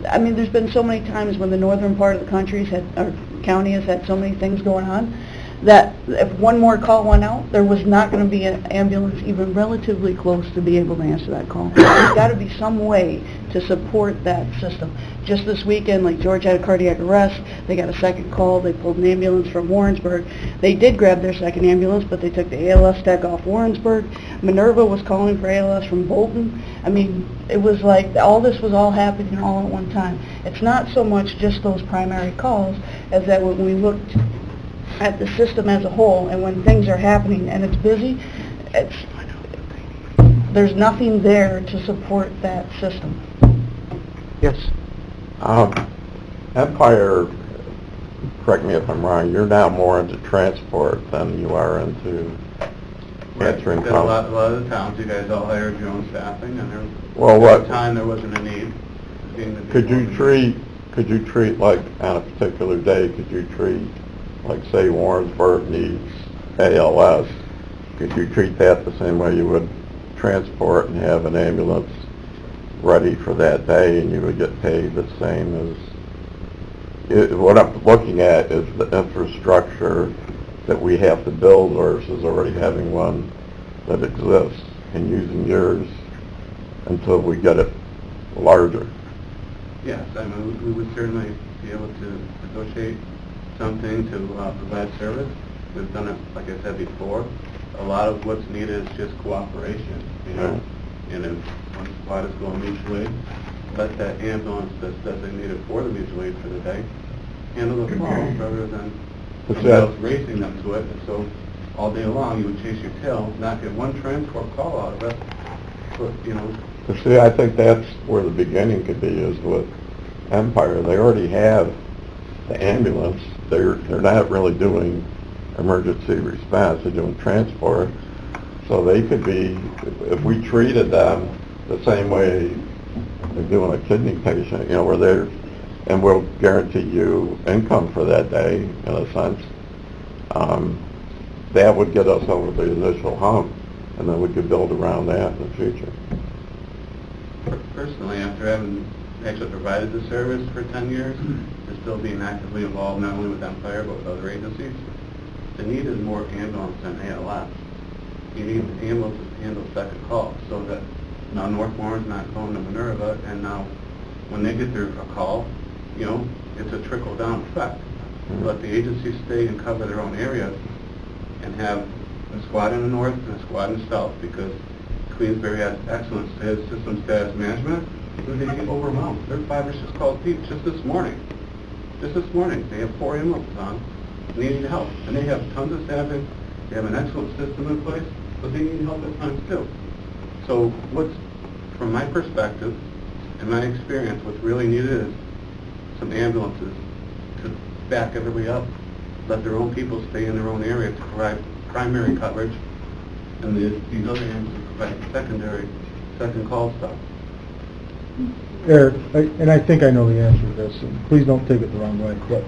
I mean, there's been so many times when the northern part of the country or county has had so many things going on, that if one more call went out, there was not going to be an ambulance even relatively close to be able to answer that call. There's got to be some way to support that system. Just this weekend, like George had a cardiac arrest, they got a second call, they pulled an ambulance from Warrensburg. They did grab their second ambulance, but they took the ALS tech off Warrensburg. Minerva was calling for ALS from Bolton. I mean, it was like all this was all happening all at one time. It's not so much just those primary calls as that when we looked at the system as a whole, and when things are happening and it's busy, there's nothing there to support that system. Yes. Empire, correct me if I'm wrong, you're now more into transport than you are into answering Because a lot calls. of the towns, you guys all hired your own staffing, and Well, at what- the time, there wasn't a need. It seemed to be Could more you of a treat like on a particular day, could you treat, like say Warrensburg needs ALS, could you treat that the same way you would transport and have an ambulance ready for that day, and you would get paid the same as, what I'm looking at is the infrastructure that we have to build versus already having one that exists and using yours until we get it larger. Yes, I mean, we would certainly be able to negotiate something to provide service. We've done it, like I said before. A lot of what's needed is just cooperation, you know. Right. And if one squad is going mutual aid, let that ambulance that's designated for the mutual aid for the day handle the call rather than somebody else racing them to it. And so all day long, you would chase your tail, not get one transport call out of it, but, you know. But see, I think that's where the beginning could be, is with Empire. They already have the ambulance. They're not really doing emergency response. They're doing transport. So they could be, if we treated them the same way they're doing a kidney patient, you know, where they're, and we'll guarantee you income for that day, in a sense, that would get us over the initial hump, and then we could build around that in the future. Personally, after having actually provided the service for 10 years, and still being actively involved not only with Empire but with other agencies, the need is more ambulance than ALS. You need ambulances to handle second calls, so that Now North Warren's not going to Minerva, and now when they get a call, it's a trickle-down effect. Let the agencies stay and cover their own areas and have a squad in the north and a squad in the south, because Queensbury has excellent system status management, and they get overwhelmed. There are 5 or 6 calls deep just this morning. Just this morning, they have 4 ambulance on, needing help. And they have tons of staffing, they have an excellent system in place, but they need help at times too. So from my perspective, and my experience, what's really needed is some ambulances to back everybody up, let their own people stay in their own area to provide primary coverage, and these other ambulances provide second call stuff. Eric, and I think I know the answer to this, and please don't take it the wrong way, but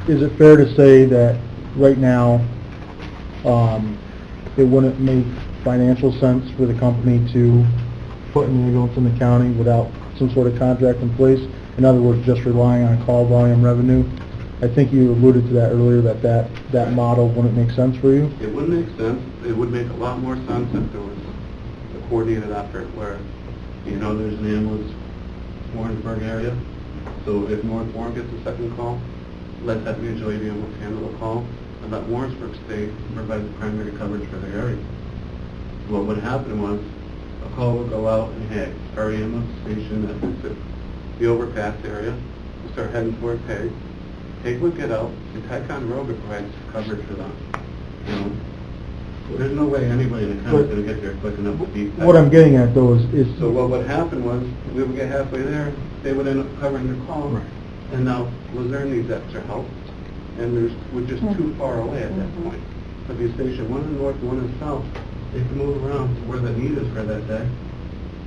is it fair to say that right now, it wouldn't make financial sense for the company to put an ambulance in the county without some sort of contract in place? In other words, just relying on call volume revenue? I think you alluded to that earlier, that model wouldn't make sense for you? It wouldn't make sense. It would make a lot more sense if there was a coordinated effort where, there's an ambulance Warrensburg area. So if North Warren gets a second call, let that mutual aid ambulance handle the call, and let Warrensburg stay and provide the primary coverage for their area. What would happen was a call would go out and hey, our ambulance station at the overpass area would start heading toward Peg. Peg would get out, and Tycon Road would provide coverage for them. There's no way anybody in the county is going to get there quick enough to beat that. What I'm getting at, though, is... So what would happen was, we would get halfway there, they would end up covering their call, Right. and now Luzerne needs extra help, and we're just too far away at that point. So if you station one in the north, one in the south, they can move around to where the need is for that day,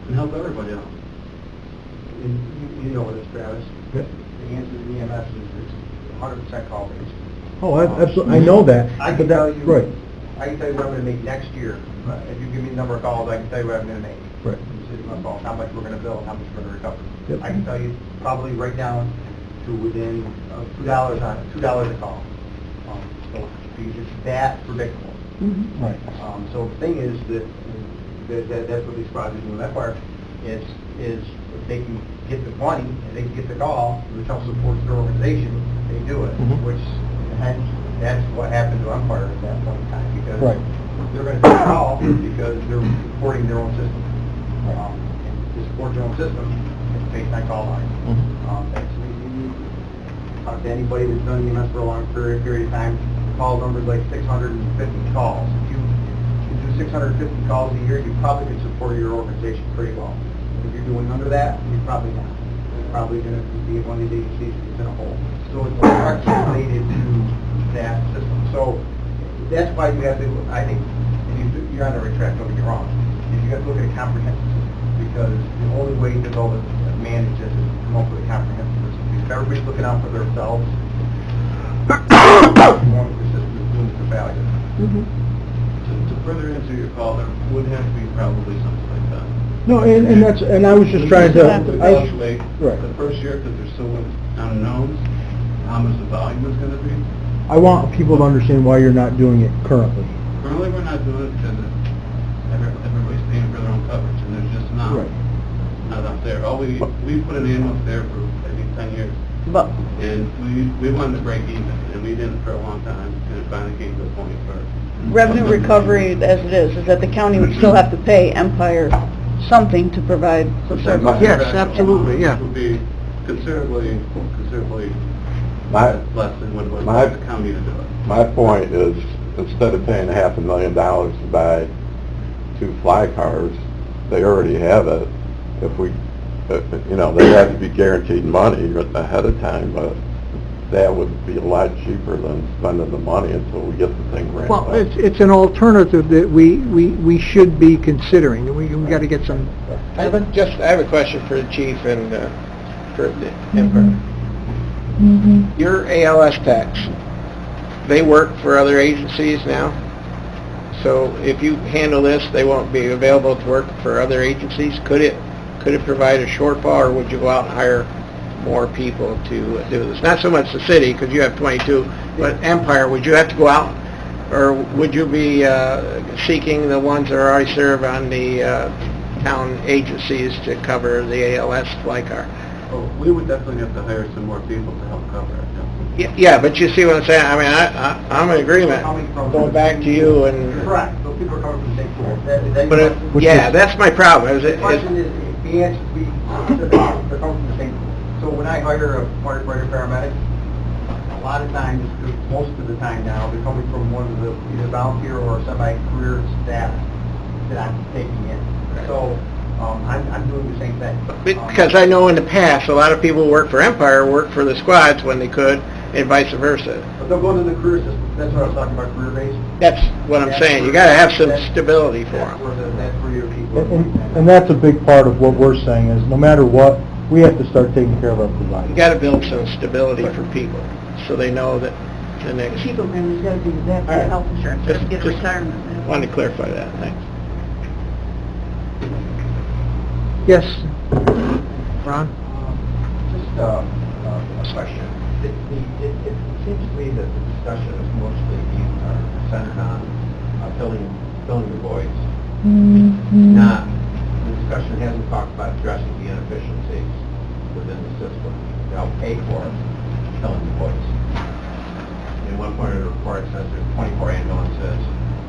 and help everybody out. You know what it is, Travis. Yeah. The answer to EMS is 100% call based. Oh, absolutely, I know that. I but can tell you, Right, I can tell you what I'm going to make next year. If you give me the number of calls, I can tell you what I'm going to make. Right. How much we're going to bill, how much we're going to recover. Yep. I can tell you probably right down to within $2 a call. So it's that predictable. right. So the thing is that's what these squads are doing. That part is if they can get the money and they can get the call, which helps support their organization, they do it. Mhm. Which hence that's what happened to Umpire at that point in time, because Right. they're going to take the call because they're supporting their own system. And to support your own system, it's based on call lines. That's talk to anybody that's done EMS for a long period of time. Call numbers like 650 calls. If you do 650 calls a year, you probably could support your organization pretty well. If you're doing under that, you're probably not. You're probably going to be one of these agencies that's in a hole. So it's directly related to that system. So that's why you have to, I think, and you're on the right track, don't get me wrong, is you have to look at a comprehensive system, because the only way to go to manage this is to come up with a comprehensive system. If everybody's looking out for themselves, one of the system is doomed to failure. To further answer your call, there would have to be probably something like that. No, and I was just trying to... Evaluate Right. the first year, because there's so many unknowns, how much the volume is going to be. I want people to understand why you're not doing it currently. Currently, we're not doing it because everybody's paying for their own coverage, and there's just not out there. We put an ambulance there for, I think, 10 years. But And we wanted to break even, and we didn't for a long time, and it finally came to the point where... revenue recovery as it is that the county would still have to pay Empire something to provide the service. Yes, absolutely, yeah. It would be considerably My- less than what it would my- cost the county to do it. My point is, instead of paying $500,000 to buy 2 fly cars, they already have it. If we, they have to be guaranteed money ahead of time, but that would be a lot cheaper than spending the money until we get the thing ramped up. Well, it's an alternative that we should be considering. We got to get some... I have a question for the chief and for the Empire. Your ALS tax, they work for other agencies now? So if you handle this, they won't be available to work for other agencies? Could it provide a shortfall, or would you go out and hire more people to do this? Not so much the city, because you have 22, but Empire, would you have to go out, or would you be seeking the ones that are already served on the town agencies to cover the ALS fly car. Oh, we would definitely have to hire some more people to help cover it, definitely. Yeah, but you see what I'm saying? I mean, I'm in agreement. Going back to you and... Correct, so people are coming from the same pool. That- But yeah, that's my problem. The question is, the answer, they're coming from the same pool. So when I hire a firefighter paramedic, a lot of times, most of the time now, they're coming from one of the either volunteer or semi-career staff that I'm taking in. So, I'm doing the same thing. Because I know in the past, a lot of people who work for Empire worked for the squads when they could, and vice versa. But they'll go to the career system. That's what I was talking about, career-based. That's what I'm saying. You gotta have some stability for That's them. where that's where your people. And that's a big part of what we're saying, is no matter what, we have to start taking care of our providers. You gotta build some stability for people, so they know that the next... Chief of Man's got to do that for health insurance, Just- get a just retirement. Wanted to clarify that, thanks. Yes, Ron? Just a question. It seems to me that the discussion is mostly centered on filling the voids. Not, the discussion hasn't talked about addressing the inefficiencies within the system to help pay for filling the voids. In one point of the report, it says there's 24 ambulances.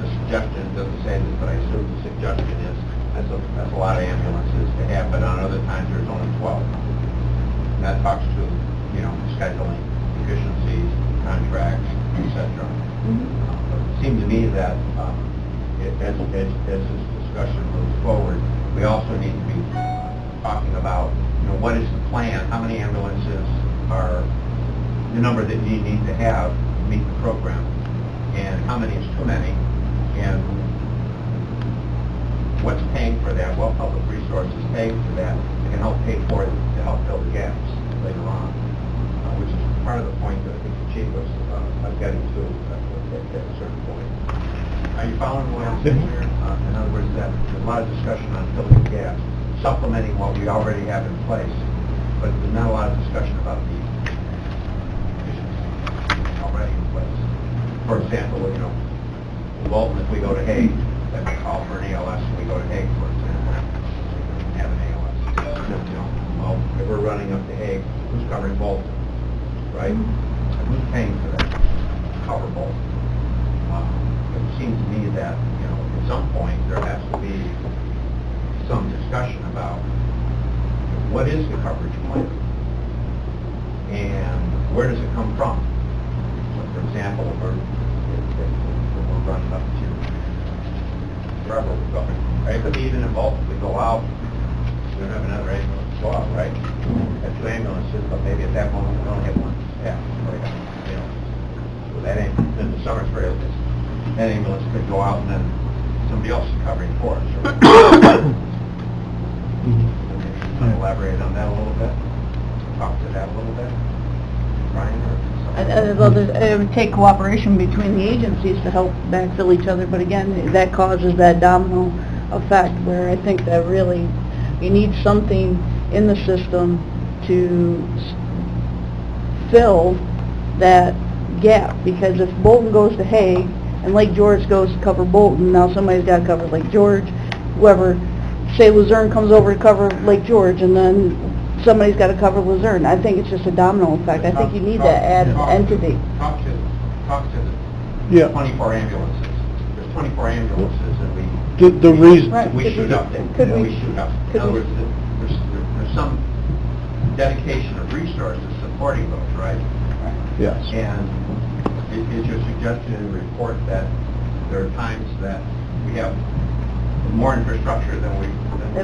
The suggestion doesn't say this, but I assume the suggestion is that's a lot of ambulances to have, but on other times there's only 12. And that talks to, scheduling, efficiencies, contracts, etc. It seemed to me that as this discussion moves forward, we also need to be talking about, what is the plan? How many ambulances are the number that you need to have to meet the program? And how many is too many? And what's paying for that? What public resources paying for that can help pay for it to help fill the gaps later on, which is part of the point that I think the chief was getting to at a certain point. Are you following what I'm saying here? In other words, that there's a lot of discussion on filling the gaps, supplementing what we already have in place, but there's not a lot of discussion about the efficiency already in place. For example, in Bolton, if we go to Hague, then we call for an ALS, and we go to Hague, for example, we have an ALS. Well, if we're running up to Hague, who's covering Bolton, right? Who's paying for that? Cover Bolton. It seems to me that, at some point, there has to be some discussion about what is the coverage plan, and where does it come from? So, for example, if we're running up to wherever we're going, right? It could be even involved. We go out, we don't have another ambulance to go out, right? Have two ambulances, but maybe at that moment we only have one staff. So that in the summer trail, that ambulance could go out and then somebody else is covering for us. Elaborate on that a little bit. Talk to that a little bit, Brian, or something. It would take cooperation between the agencies to help backfill each other, but again, that causes that domino effect where I think that really, you need something in the system to fill that gap, because if Bolton goes to Hague and Lake George goes to cover Bolton, now somebody's got to cover Lake George, whoever, say Luzerne comes over to cover Lake George, and then somebody's got to cover Luzerne. I think it's just a domino effect. I think you need that added entity. Talk to Yeah. the 24 ambulances. There's 24 ambulances and The reason, Right. we shoot up. Could we- We shoot up. In could other we- words, there's some dedication of resources supporting those, right? yes. And is your suggestion in the report that there are times that we have more infrastructure than we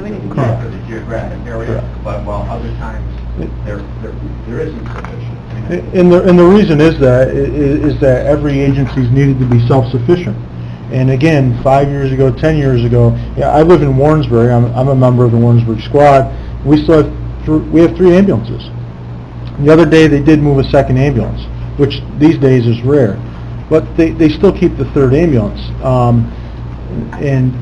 need to need correct. for the geographic area, Correct. but while other times there isn't sufficient? I mean, And the reason is that every agency's needed to be self-sufficient. And again, 5 years ago, 10 years ago, I live in Warrensburg, I'm a member of the Warrensburg Squad, we still have, we have 3 ambulances. The other day, they did move a second ambulance, which these days is rare, but they still keep the 3rd ambulance. And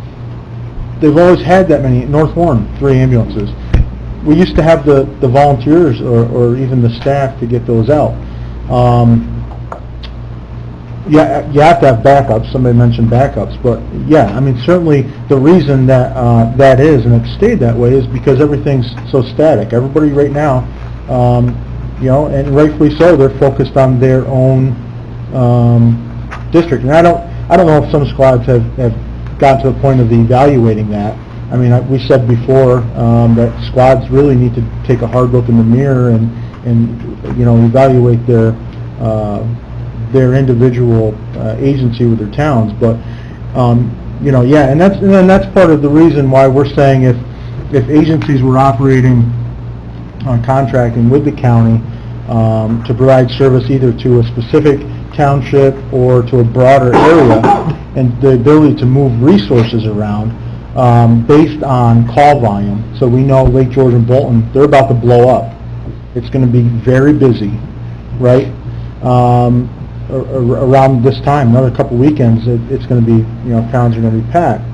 they've always had that many, North Warren, 3 ambulances. We used to have the volunteers or even the staff to get those out. Yeah, you have to have backups, somebody mentioned backups, but yeah, I mean, certainly the reason that, that is, and it's stayed that way, is because everything's so static. Everybody right now, you know, and rightfully so, they're focused on their own, district. And I don't know if some squads have gotten to the point of evaluating that. I mean, we said before, that squads really need to take a hard look in the mirror and you know, evaluate their individual agency with their towns, but you know, yeah, and that's part of the reason why we're saying if agencies were operating on contracting with the county to provide service either to a specific township or to a broader area, and the ability to move resources around based on call volume. So we know Lake George and Bolton, they're about to blow up. It's going to be very busy, right? Around this time, another couple weekends, it's going to be, you know, towns are going to be packed.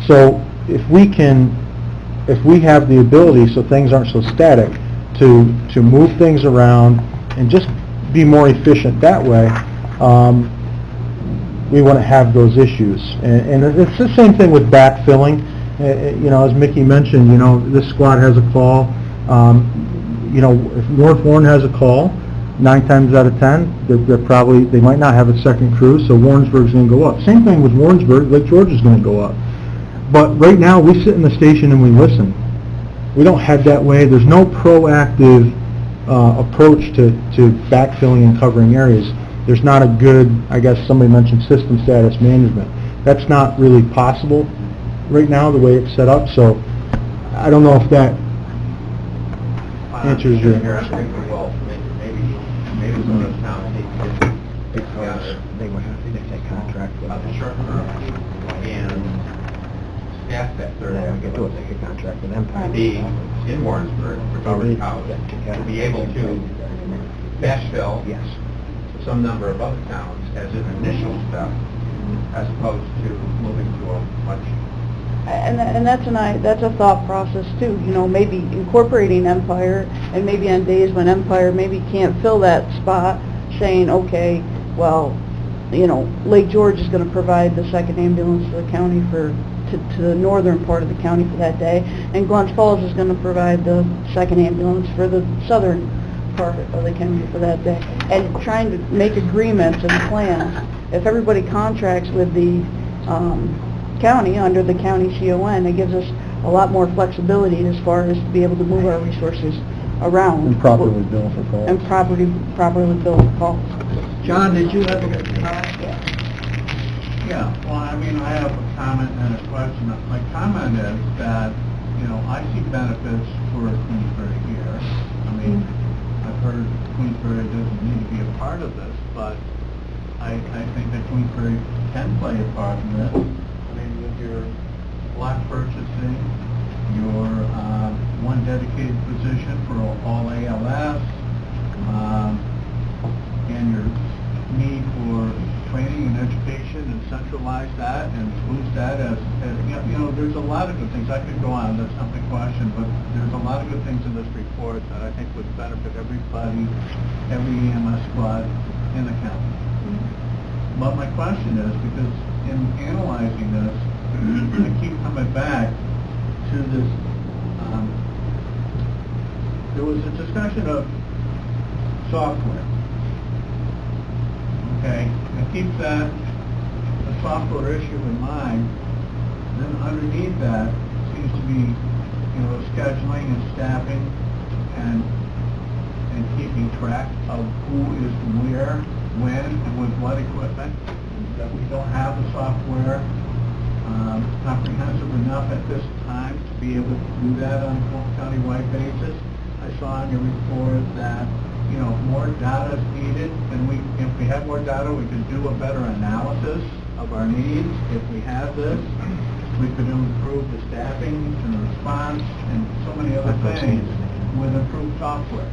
So if we have the ability, so things aren't so static, to move things around and just be more efficient that way, we want to have those issues. And it's the same thing with backfilling. You know, as Mickey mentioned, you know, this squad has a call. You know, if North Warren has a call, 9 times out of 10, they might not have a second crew, so Warrensburg's going to go up. Same thing with Warrensburg, Lake George is going to go up. But right now, we sit in the station and we listen. We don't head that way. There's no proactive approach to backfilling and covering areas. There's not a good, I guess somebody mentioned system status management. That's not really possible right now, the way it's set up, so I don't know if that answers your... Maybe some of the towns need to get together. They would have to take contract with the short term and staff that third. They would do a take a contract with them. To be in Warrensburg for Governor's College, to be able to backfill some number of other towns as an initial step, as opposed to moving to a much. And that's a thought process too, you know, maybe incorporating Empire, and maybe on days when Empire maybe can't fill that spot, saying, okay, well, you know, Lake George is going to provide the second ambulance to the county to the northern part of the county for that day, and Glens Falls is going to provide the second ambulance for the southern part of the county for that day, and trying to make agreements and plans. If everybody contracts with the county under the county CON, it gives us a lot more flexibility as far as to be able to move our resources around. And properly bill for calls. And properly bill for calls. John, did you have a comment? Yeah, well, I mean, I have a comment and a question. My comment is that, you know, I see benefits for Queensbury here. I mean, I've heard Queensbury doesn't need to be a part of this, but I think that Queensbury can play a part in this. I mean, with your block purchasing, your one dedicated position for all ALS, and your need for training and education, and centralize that and boost that as you know, there's a lot of good things. I could go on, that's not the question, but there's a lot of good things in this report that I think would benefit everybody, every EMS squad in the county. But my question is, because in analyzing this, I keep coming back to this, there was a discussion of software. Okay, I keep that, the software issue in mind, then underneath that seems to be, you know, scheduling and staffing and keeping track of who is where, when, and with what equipment, that we don't have the software comprehensive enough at this time to be able to do that on a county-wide basis. I saw in your report that, you know, more data is needed, and if we had more data, we could do a better analysis of our needs. If we have this, we could improve the staffing and the response and so many other things with improved software.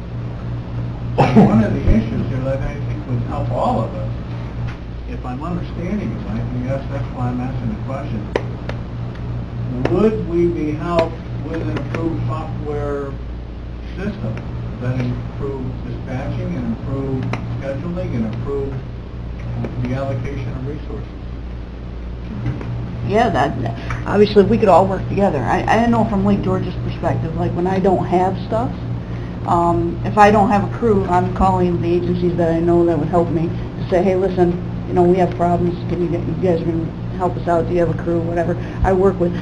One of the issues here that I think would help all of us, if I'm understanding it right, and yes, that's why I'm asking the question, would we be helped with an improved software system that improve dispatching and improve scheduling and improve the allocation of resources. Yeah, that, obviously, we could all work together. I know from Lake George's perspective, like, when I don't have stuff, if I don't have a crew, I'm calling the agencies that I know that would help me to say, hey, listen, you know, we have problems, can you guys can help us out, do you have a crew, whatever. I work with,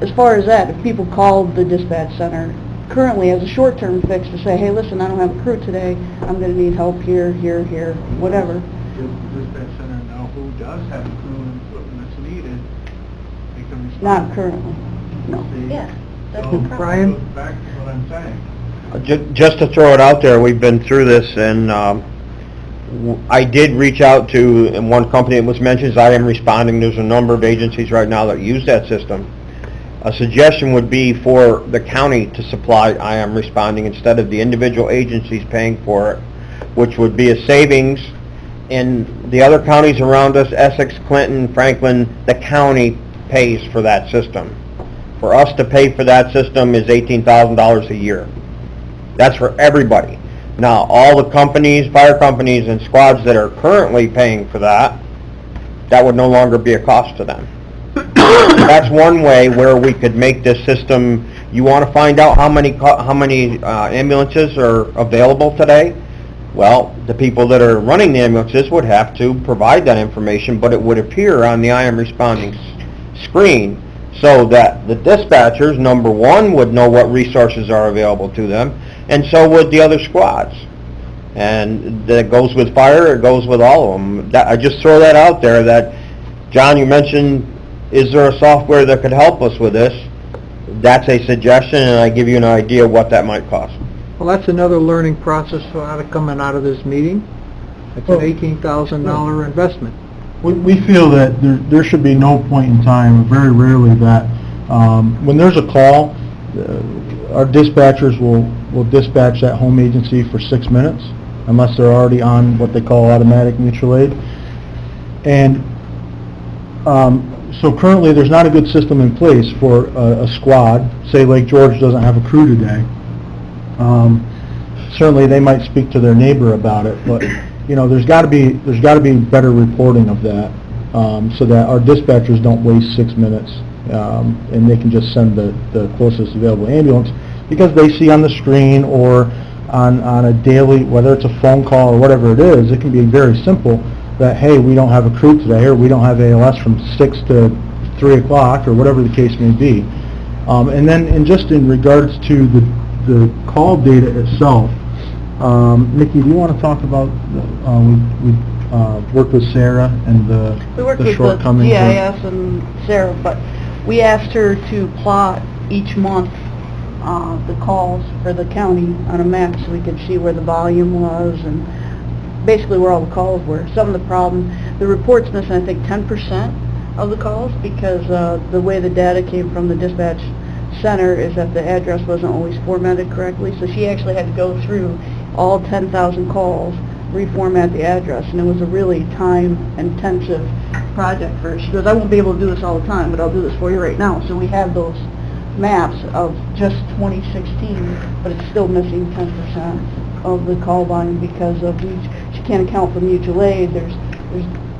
as far as that, if people call the dispatch center, currently as a short-term fix to say, hey, listen, I don't have a crew today, I'm gonna need help here, whatever. Does the dispatch center know who does have a crew and equipment that's needed? They can respond. Not currently, no. See? Yeah, that's So, the problem. Brian? goes back to what I'm saying. Just to throw it out there, we've been through this, and I did reach out to, and one company that was mentioned is I Am Responding. There's a number of agencies right now that use that system. A suggestion would be for the county to supply I Am Responding instead of the individual agencies paying for it, which would be a savings in the other counties around us, Essex, Clinton, Franklin. The county pays for that system. For us to pay for that system is $18,000 a year. That's for everybody. Now, all the companies, fire companies and squads that are currently paying for that, that would no longer be a cost to them. That's one way where we could make this system. You want to find out how many ambulances are available today? Well, the people that are running the ambulances would have to provide that information, but it would appear on the I Am Responding screen so that the dispatchers, number one, would know what resources are available to them, and so would the other squads. And that goes with fire, it goes with all of them. I just throw that out there that, John, you mentioned, is there a software that could help us with this? That's a suggestion, and I give you an idea what that might cost. Well, that's another learning process coming out of this meeting. It's an $18,000 investment. We feel that there should be no point in time, very rarely, that when there's a call, our dispatchers will dispatch that home agency for 6 minutes, unless they're already on what they call automatic mutual aid. And so currently, there's not a good system in place for a squad. Say Lake George doesn't have a crew today. Certainly, they might speak to their neighbor about it, but you know, there's got to be better reporting of that, so that our dispatchers don't waste 6 minutes, and they can just send the closest available ambulance, because they see on the screen or on a daily, whether it's a phone call or whatever it is, it can be very simple that, hey, we don't have a crew today, or we don't have ALS from 6 to 3 o'clock, or whatever the case may be. And then, just in regards to the call data itself, Nikki, do you want to talk about, we worked with Sarah and We worked the with the shortcomings? GIS and Sarah, but we asked her to plot each month the calls for the county on a map so we could see where the volume was and basically where all the calls were. Some of the problem, the report's missing, I think, 10% of the calls because the way the data came from the dispatch center is that the address wasn't always formatted correctly, so she actually had to go through all 10,000 calls, reformat the address, and it was a really time-intensive project for her. She goes, I won't be able to do this all the time, but I'll do this for you right now. So we have those maps of just 2016, but it's still missing 10% of the call volume because of she can't account for mutual aid. There's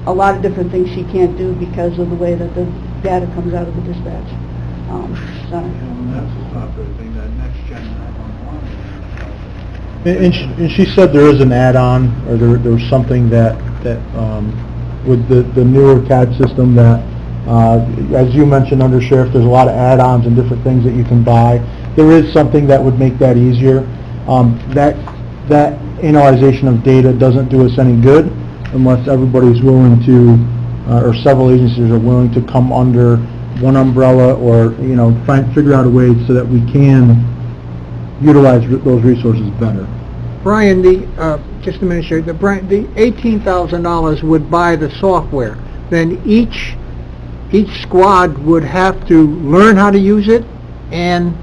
a lot of different things she can't do because of the way that the data comes out of the dispatch center. And that's the software thing, that next gen 911. And she said there is an add-on, or there was something that with the newer CAD system that, as you mentioned, Under Sheriff, there's a lot of add-ons and different things that you can buy. There is something that would make that easier. That analyzation of data doesn't do us any good unless everybody's willing to, or several agencies are willing to come under one umbrella, or figure out a way so that we can utilize those resources better. Brian, just a minute, Sherry. The $18,000 would buy the software. Then each squad would have to learn how to use it and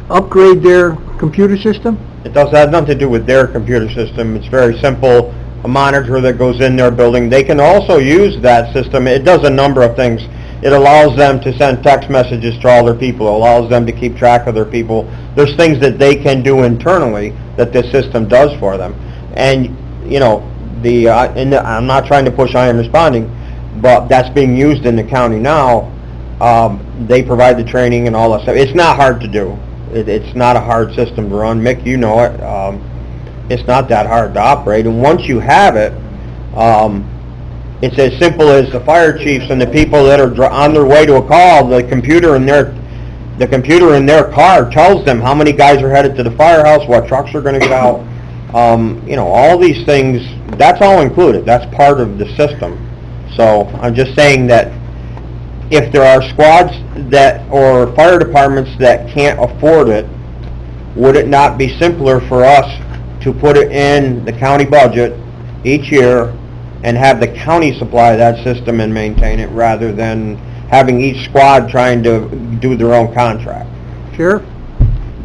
upgrade their computer system? It does have nothing to do with their computer system. It's very simple. A monitor that goes in their building. They can also use that system. It does a number of things. It allows them to send text messages to all their people. It allows them to keep track of their people. There's things that they can do internally that this system does for them. And, and I'm not trying to push I Am Responding, but that's being used in the county now. They provide the training and all that stuff. It's not hard to do. It's not a hard system to run. Mick, you know it. It's not that hard to operate, and once you have it, it's as simple as the fire chiefs and the people that are on their way to a call. The computer in their car tells them how many guys are headed to the firehouse, what trucks are going to get out. All these things. That's all included. That's part of the system. So I'm just saying that if there are squads or fire departments that can't afford it, would it not be simpler for us to put it in the county budget each year and have the county supply that system and maintain it, rather than having each squad trying to do their own contract? Sheriff?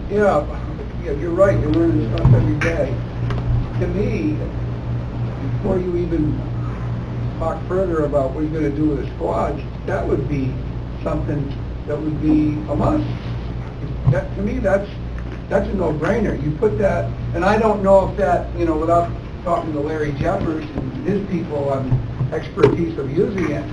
Yeah, you're right, you're learning stuff every day. To me, before you even talk further about what you're going to do with the squads, that would be something that would be a must. To me, that's a no-brainer. You put that, and I don't know if that, without talking to Larry Jeffers and his people on expertise of using it,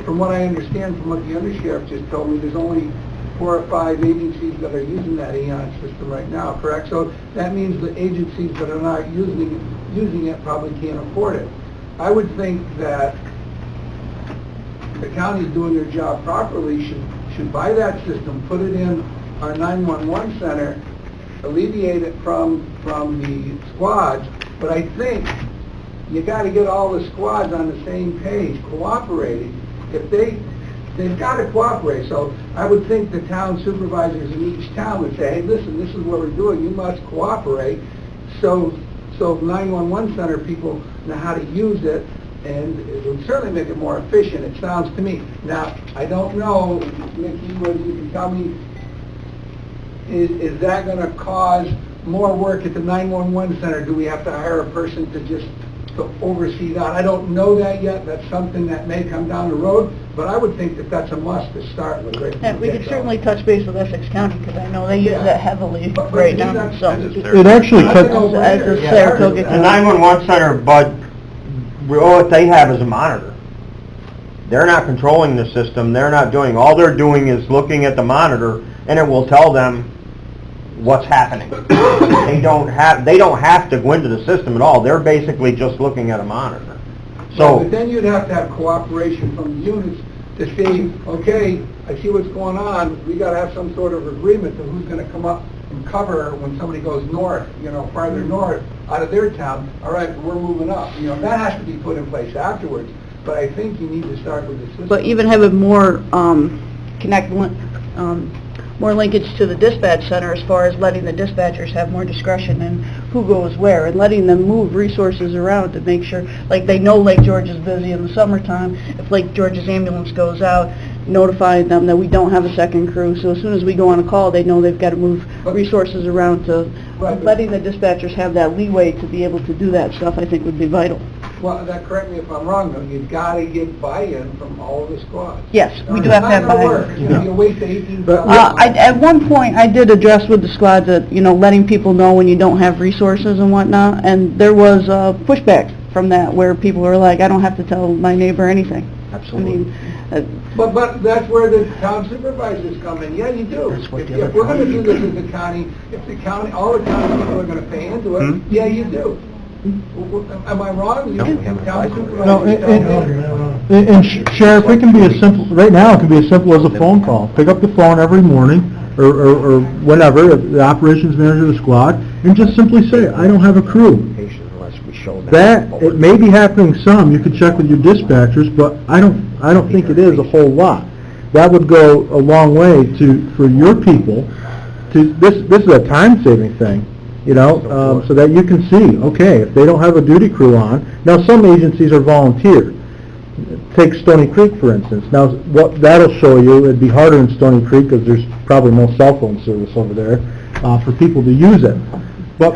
from what I understand from what the undersheriff just told me, there's only 4 or 5 agencies that are using that Aon system right now, correct? So that means the agencies that are not using it probably can't afford it. I would think that the counties doing their job properly should buy that system, put it in our 911 center, alleviate it from the squads, but I think you got to get all the squads on the same page, cooperating. If they've got to cooperate, so I would think the town supervisors in each town would say, hey, listen, this is what we're doing, you must cooperate, so 911 center people know how to use it, and it would certainly make it more efficient, it sounds to me. Now, I don't know, Mickey, whether you can tell me, is that going to cause more work at the 911 center? Do we have to hire a person to oversee that? I don't know that yet. That's something that may come down the road, but I would think that that's a must to start with. Right? Yeah, we could certainly touch base with Essex County, because I know they use that heavily right now, so. It actually cuts... As a Saratoga The 911 center, Bud, what they have is a monitor. They're not controlling the system. They're not doing, all they're doing is looking at the monitor, and it will tell them what's happening. They don't have to go into the system at all. They're basically just looking at a monitor. So, but then you'd have to have cooperation from the units to see, okay, I see what's going on, we got to have some sort of agreement to who's going to come up and cover when somebody goes north, farther north out of their town. All right, we're moving up. That has to be put in place afterwards. But I think you need to start with the system. But even having more more linkage to the dispatch center, as far as letting the dispatchers have more discretion in who goes where, and letting them move resources around to make sure, like they know Lake George is busy in the summertime, if Lake George's ambulance goes out, notifying them that we don't have a second crew, so as soon as we go on a call, they know they've got to move resources around to, letting the dispatchers have that leeway to be able to do that stuff, I think would be vital. Well, correct me if I'm wrong, though, you've got to get buy-in from all of the squads. Yes, we do have to have buy-in. It's not going to work. You waste 18 at one point, I did address with the squad that, letting people know when you don't have resources and whatnot, and there was pushback from that, where people were like, I don't have to tell my neighbor anything. Absolutely. But that's where the town supervisors come in. Yeah, you do. If we're going to do this as a county, all the county people are going to pay into it, yeah, you do. Am I wrong? No, and Sheriff, it can be as simple, right now, it can be as simple as a phone call. Pick up the phone every morning, or whenever, the operations manager of the squad, and just simply say, I don't have a crew. That, it may be happening some, you could check with your dispatchers, but I don't think it is a whole lot. That would go a long way for your people this is a time-saving thing. So that you can see, okay, if they don't have a duty crew on, now some agencies are volunteer. Take Stony Creek, for instance. Now, what that'll show you, it'd be harder in Stony Creek because there's probably no cell phone service over there for people to use it. But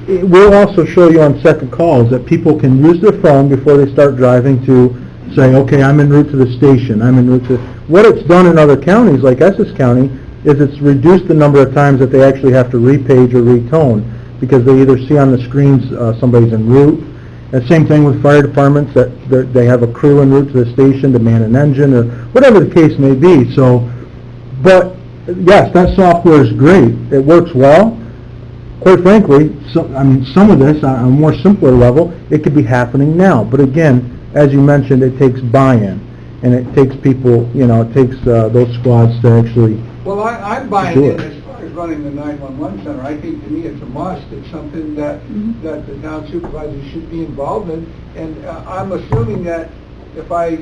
it will also show you on second calls that people can use their phone before they start driving to say, okay, I'm en route to the station, I'm en route to... What it's done in other counties, like Essex County, is it's reduced the number of times that they actually have to repage or retone, because they either see on the screens somebody's en route, And same thing with fire departments, that they have a crew en route to the station to man an engine, or whatever the case may be, so, but, yes, that software is great, it works well. Quite frankly, some of this, on a more simpler level, it could be happening now, but again, as you mentioned, it takes buy-in, and it takes people, it takes those squads to actually Well, I'm buying do in it. as far as running the 911 center. I think, to me, it's a must. It's something that the town supervisor should be involved in. And I'm assuming that if I,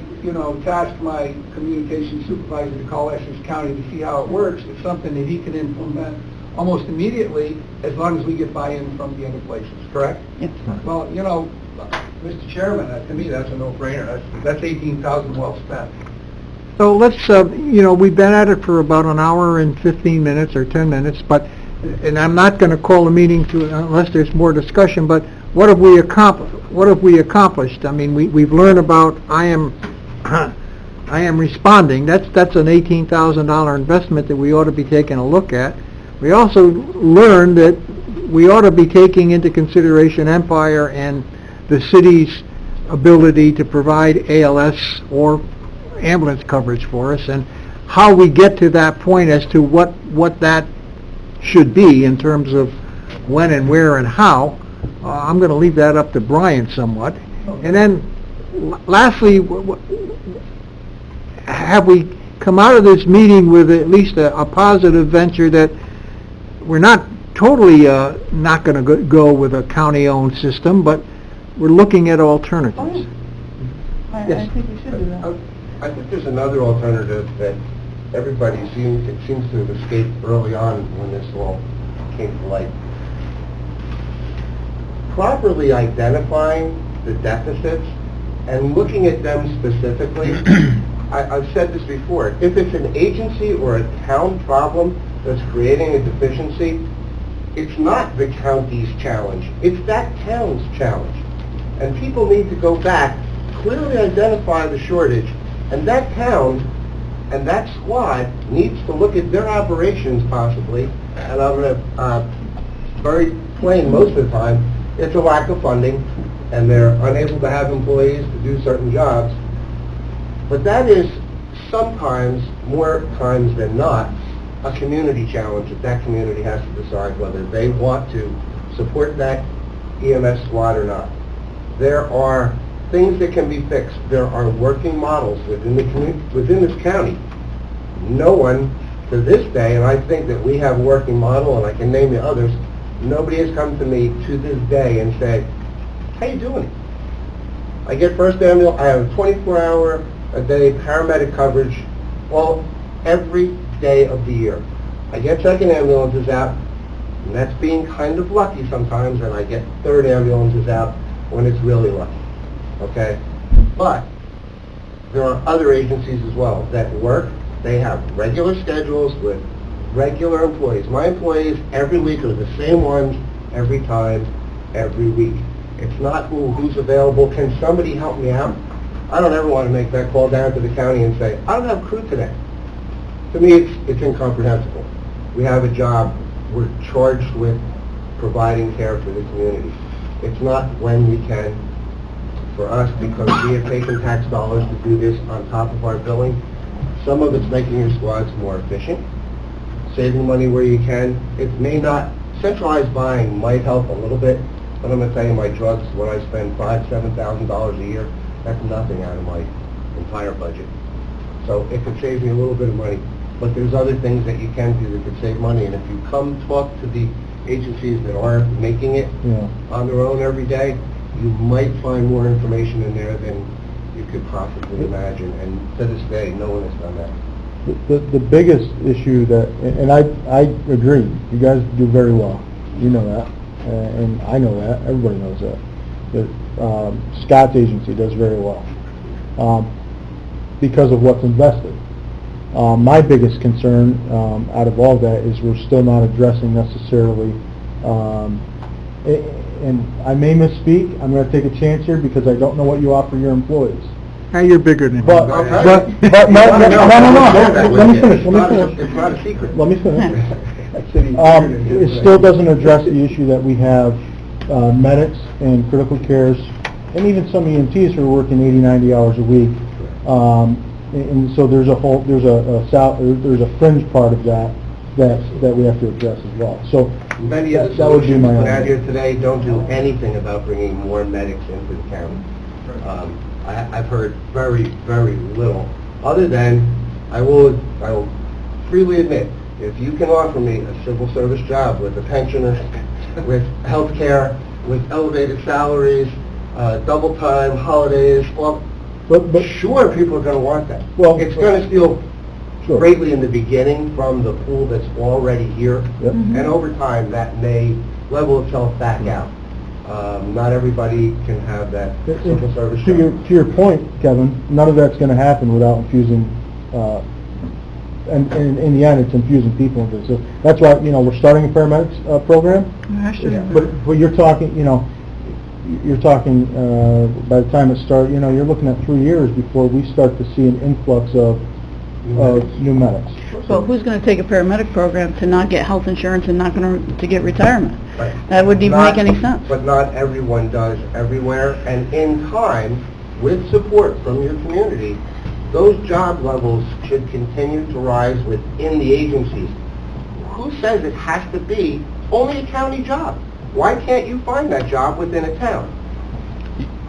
task my communication supervisor to call Essex County to see how it works, it's something that he can implement almost immediately, as long as we get buy-in from the other places, correct? Yes. Well, Mr. Chairman, to me, that's a no-brainer. That's 18,000 well spent. So let's, we've been at it for about an hour and 15 minutes or 10 minutes, and I'm not going to call a meeting unless there's more discussion, but what have we accomplished? I mean, we've learned about I am responding. That's an $18,000 investment that we ought to be taking a look at. We also learned that we ought to be taking into consideration Empire and the city's ability to provide ALS or ambulance coverage for us, and how we get to that point as to what that should be in terms of when and where and how. I'm going to leave that up to Brian somewhat. And then lastly, have we come out of this meeting with at least a positive venture that we're not totally not going to go with a county-owned system, but we're looking at alternatives? I Yes. think we should do that. I think there's another alternative that everybody seems to have escaped early on when this all came to light. Properly identifying the deficits and looking at them specifically. I've said this before, if it's an agency or a town problem that's creating a deficiency, it's not the county's challenge, it's that town's challenge. And people need to go back, clearly identify the shortage, and that town and that squad needs to look at their operations possibly, and I'm going to very plain most of the time, it's a lack of funding, and they're unable to have employees to do certain jobs. But that is sometimes, more times than not, a community challenge that community has to decide whether they want to support that EMS squad or not. There are things that can be fixed. There are working models within this county. No one, to this day, and I think that we have a working model, and I can name you others, nobody has come to me to this day and said, how you doing? I get first ambulance, I have 24-hour-a-day paramedic coverage every day of the year. I get second ambulances out, and that's being kind of lucky sometimes, and I get third ambulances out when it's really lucky. Okay? But there are other agencies as well that work. They have regular schedules with regular employees. My employees every week are the same ones every time, every week. It's not who's available. Can somebody help me out? I don't ever want to make that call down to the county and say, I don't have crew today. To me, it's incomprehensible. We have a job. We're charged with providing care for the community. It's not when we can. For us, because we have taken tax dollars to do this on top of our billing, some of it's making your squads more efficient, saving money where you can. It may not, centralized buying might help a little bit, but I'm going to tell you, my drugs, when I spend $5,000, $7,000 a year, that's nothing out of my entire budget. So it could save me a little bit of money, but there's other things that you can do that could save money, and if you come talk to the agencies that are making it on their own every day, you might find more information in there than you could possibly imagine, and to this day, no one has done that. The biggest issue that, and I agree, you guys do very well, you know that, and I know that, everybody knows that. Scott's agency does very well, because of what's invested. My biggest concern out of all that is we're still not addressing necessarily, and I may misspeak, I'm going to take a chance here because I don't know what you offer your employees. You're bigger than But me. no, let me finish. It's not a secret. Let me finish. It still doesn't address the issue that we have medics and critical cares and even some EMTs who are working 80, 90 hours a week. And so there's a fringe part of that we have to address as well. So Many of the that would be solutions my put out idea. here today don't do anything about bringing more medics into the county. I've heard very, very little, other than, I will freely admit, if you can offer me a civil service job with a pensioner, with health care, with elevated salaries, double time, holidays, well, But sure, people are going to want that. Well, It's going to steal Sure. greatly in the beginning from the pool that's already here, Yep. and over time, that may level itself back out. Not everybody can have that civil service To job. your point, Kevin, none of that's going to happen without infusing, and in the end, it's infusing people into it. So that's why, we're starting a paramedics program. But you're talking, by the time it starts, you're looking at 3 years before we start to see an influx of new medics. Well, who's going to take a paramedic program to not get health insurance and not going to get retirement? Right. That wouldn't even make any sense. But not everyone does everywhere, and in time, with support from your community, those job levels should continue to rise within the agencies. Who says it has to be only a county job? Why can't you find that job within a town?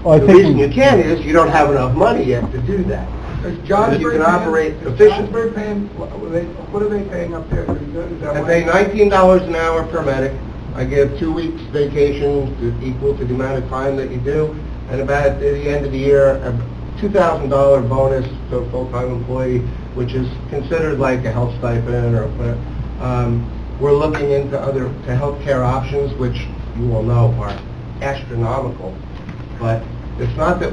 Well, I The think reason you can't is you don't have enough money yet to do that. Is You Johnsbury can operate paying, efficiently. Johnsbury paying, what are they paying up there? Pretty good, is that I why? pay $19 an hour per medic. I give 2 weeks vacation to equal to the amount of time that you do, and about at the end of the year, a $2,000 bonus to a full-time employee, which is considered like a health stipend or whatever. We're looking into other healthcare options, which you all know are astronomical. But it's not that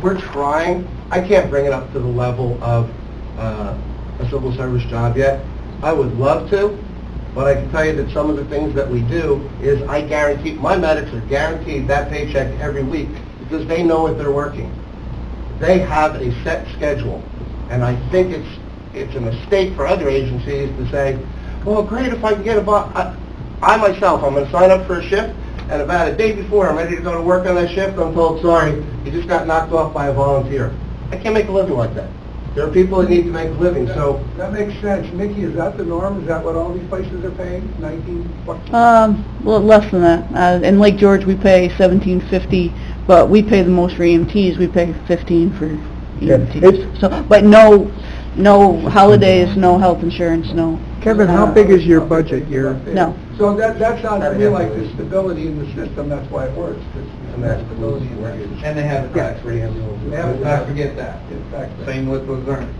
we're trying. I can't bring it up to the level of a civil service job yet. I would love to, but I can tell you that some of the things that we do is my medics are guaranteed that paycheck every week because they know what they're working. They have a set schedule, and I think it's a mistake for other agencies to say, well, great if I can get I myself, I'm going to sign up for a shift, and about a day before I'm ready to go to work on that shift, I'm told, sorry, you just got knocked off by a volunteer. I can't make a living like that. There are people that need to make a living, so... That makes sense. Mickey, is that the norm? Is that what all these places are paying? 19 bucks? Well, less than that. In Lake George, we pay $17.50, but we pay the most for EMTs. We pay $15 for EMTs. So, but no holidays, no health insurance, no. Kevin, how big is your budget? No. So that sounds to me like the stability in the system, that's why it works. And that stability in that. And they have a tax-free ambulance. They have a Let's not forget that. Exactly. Same with Luzerne.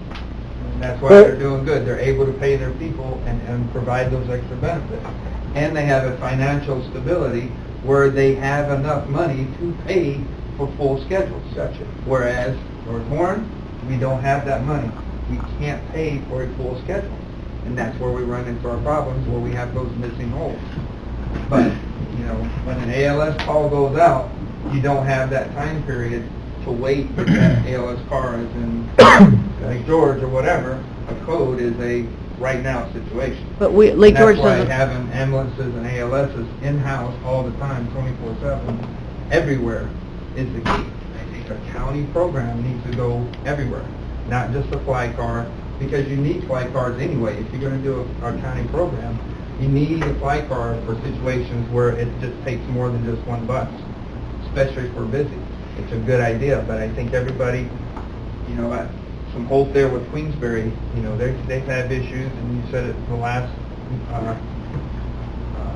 And that's why they're doing good. They're able to pay their people and provide those extra benefits. And they have a financial stability where they have enough money to pay for full schedules. Gotcha. Whereas North Warren, we don't have that money. We can't pay for a full schedule. And that's where we run into our problems, where we have those missing holes. But, when an ALS call goes out, you don't have that time period to wait if that ALS car is in Lake George or whatever. A code is a right now situation. But Lake George That's why doesn't... having ambulances and ALSs in-house all the time, 24/7, everywhere is the key. I think a county program needs to go everywhere, not just a fly car, because you need fly cars anyway. If you're going to do a county program, you need a fly car for situations where it just takes more than just one bus, especially if we're busy. It's a good idea, but I think everybody, some hope there with Queensbury, they've had issues, and you said it the last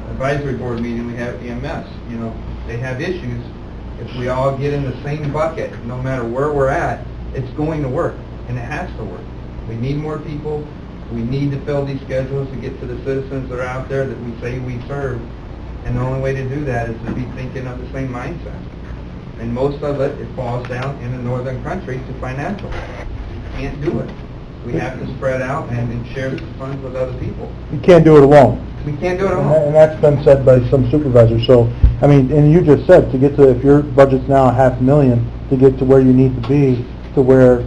advisory board meeting we had at EMS, they have issues. If we all get in the same bucket, no matter where we're at, it's going to work, and it has to work. We need more people. We need to fill these schedules to get to the citizens that are out there that we say we serve. And the only way to do that is to be thinking of the same mindset. And most of it falls down in the northern country to financial. We can't do it. We have to spread out and share the funds with other people. You can't do it alone. We can't do it And alone. and that's been said by some supervisors. So, and you just said, if your budget's now $500,000, to get to where you need to be, to where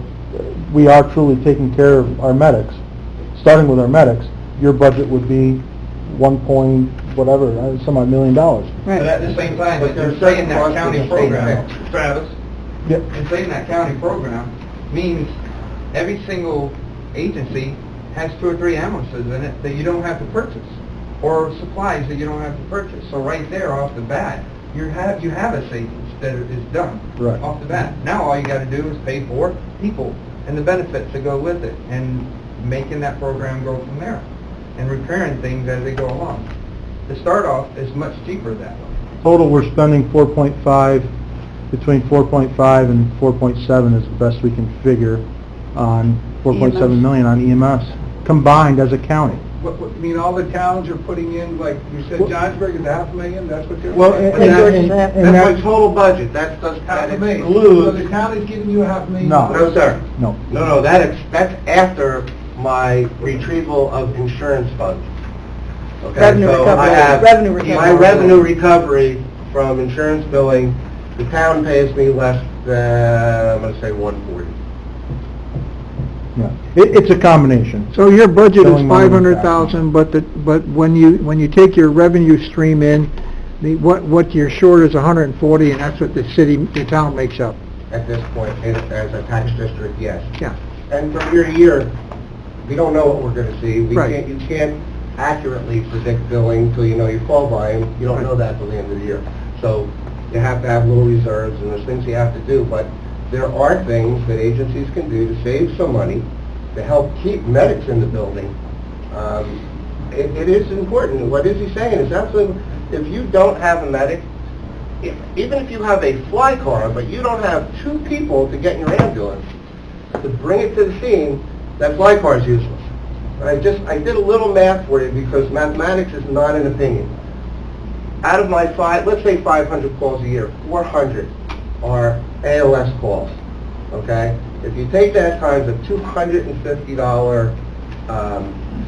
we are truly taking care of our medics, starting with our medics, your budget would be some odd $1 million. Right. But at the same time, But they're there's saying certain that costs county that the state program, makes. Travis, Yep. and saying that county program means every single agency has 2 or 3 ambulances in it that you don't have to purchase, or supplies that you don't have to purchase. So right there, off the bat, you have a savings that is done Right. off the bat. Now all you got to do is pay for people and the benefits that go with it, and making that program go from there, and repairing things as they go along. To start off, is much cheaper that way. Total, we're spending 4.5, between 4.5 and 4.7 is the best we can figure on 4.7 million on EMS, combined as a county. What, you mean all the towns are putting in, like you said, Well- Johnsburg is $500,000, that's what they're... Well, But and that's- that- and That's that- my total budget, that $500,000. So includes... the county's giving you $500,000? No. No, sir. No. No, that's after my retrieval of insurance funds. Okay, Revenue so recovery. I have Revenue recovery. my revenue recovery from insurance billing, the town pays me less than, I'm gonna say 140. Yeah. It's a combination. So your budget is Showing money back. $500,000, but when you take your revenue stream in, what you're short is 140, and that's what the town makes up. At this point, as a tax district, yes. Yeah. And from year to year, we don't know what we're gonna see. Right. You can't accurately predict billing until you know your call volume. You don't know that till the end of the year. So you have to have little reserves, and there's things you have to do, but there are things that agencies can do to save some money, to help keep medics in the building. It is important. What is he saying is absolutely, if you don't have a medic, even if you have a fly car, but you don't have 2 people to get in your ambulance, to bring it to the scene, that fly car is useless. I did a little math for you because mathematics is not an opinion. Out of my let's say 500 calls a year, 400 are ALS calls, okay? If you take that times a $250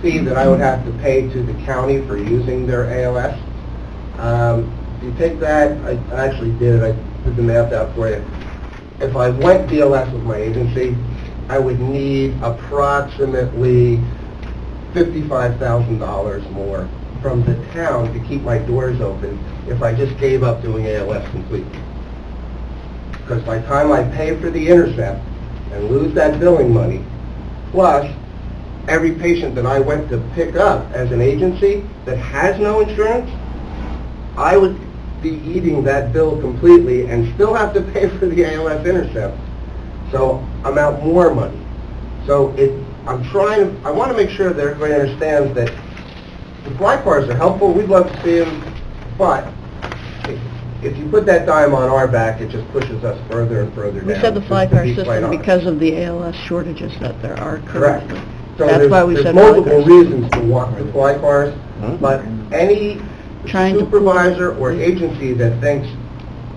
fee that I would have to pay to the county for using their ALS, if you take that, I actually did it, I did the math out for you. If I went DLS with my agency, I would need approximately $55,000 more from the town to keep my doors open if I just gave up doing ALS completely. Because by the time I pay for the intercept and lose that billing money, plus every patient that I went to pick up as an agency that has no insurance, I would be eating that bill completely and still have to pay for the ALS intercept. So I'm out more money. So I want to make sure that everybody understands that the fly cars are helpful, we'd love to see them, but if you put that dime on our back, it just pushes us further and further down. We said the just fly to car be quite system honest. because of the ALS shortages that there are Correct. currently. So That's why we there's said fly multiple cars. reasons to want the fly cars, but any Trying to supervisor or agency that thinks,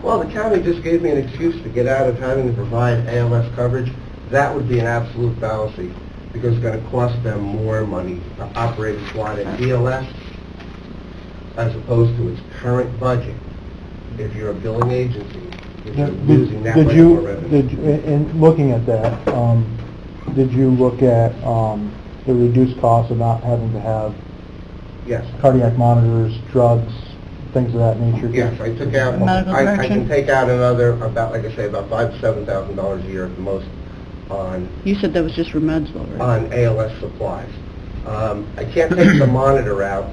well, the county just gave me an excuse to get out of having to provide ALS coverage, that would be an absolute fallacy, because it's going to cost them more money to operate a squad at DLS as opposed to its current budget. If you're a billing agency, if you're losing that much more revenue. In looking at that, did you look at the reduced cost of not having to have Yes. cardiac monitors, drugs, things of that nature? Yes, I took out, Medical I direction? can take out another, about, like I say, about $5,000 to $7,000 a year at the most on You said that was just for meds though, right? on ALS supplies. I can't take the monitor out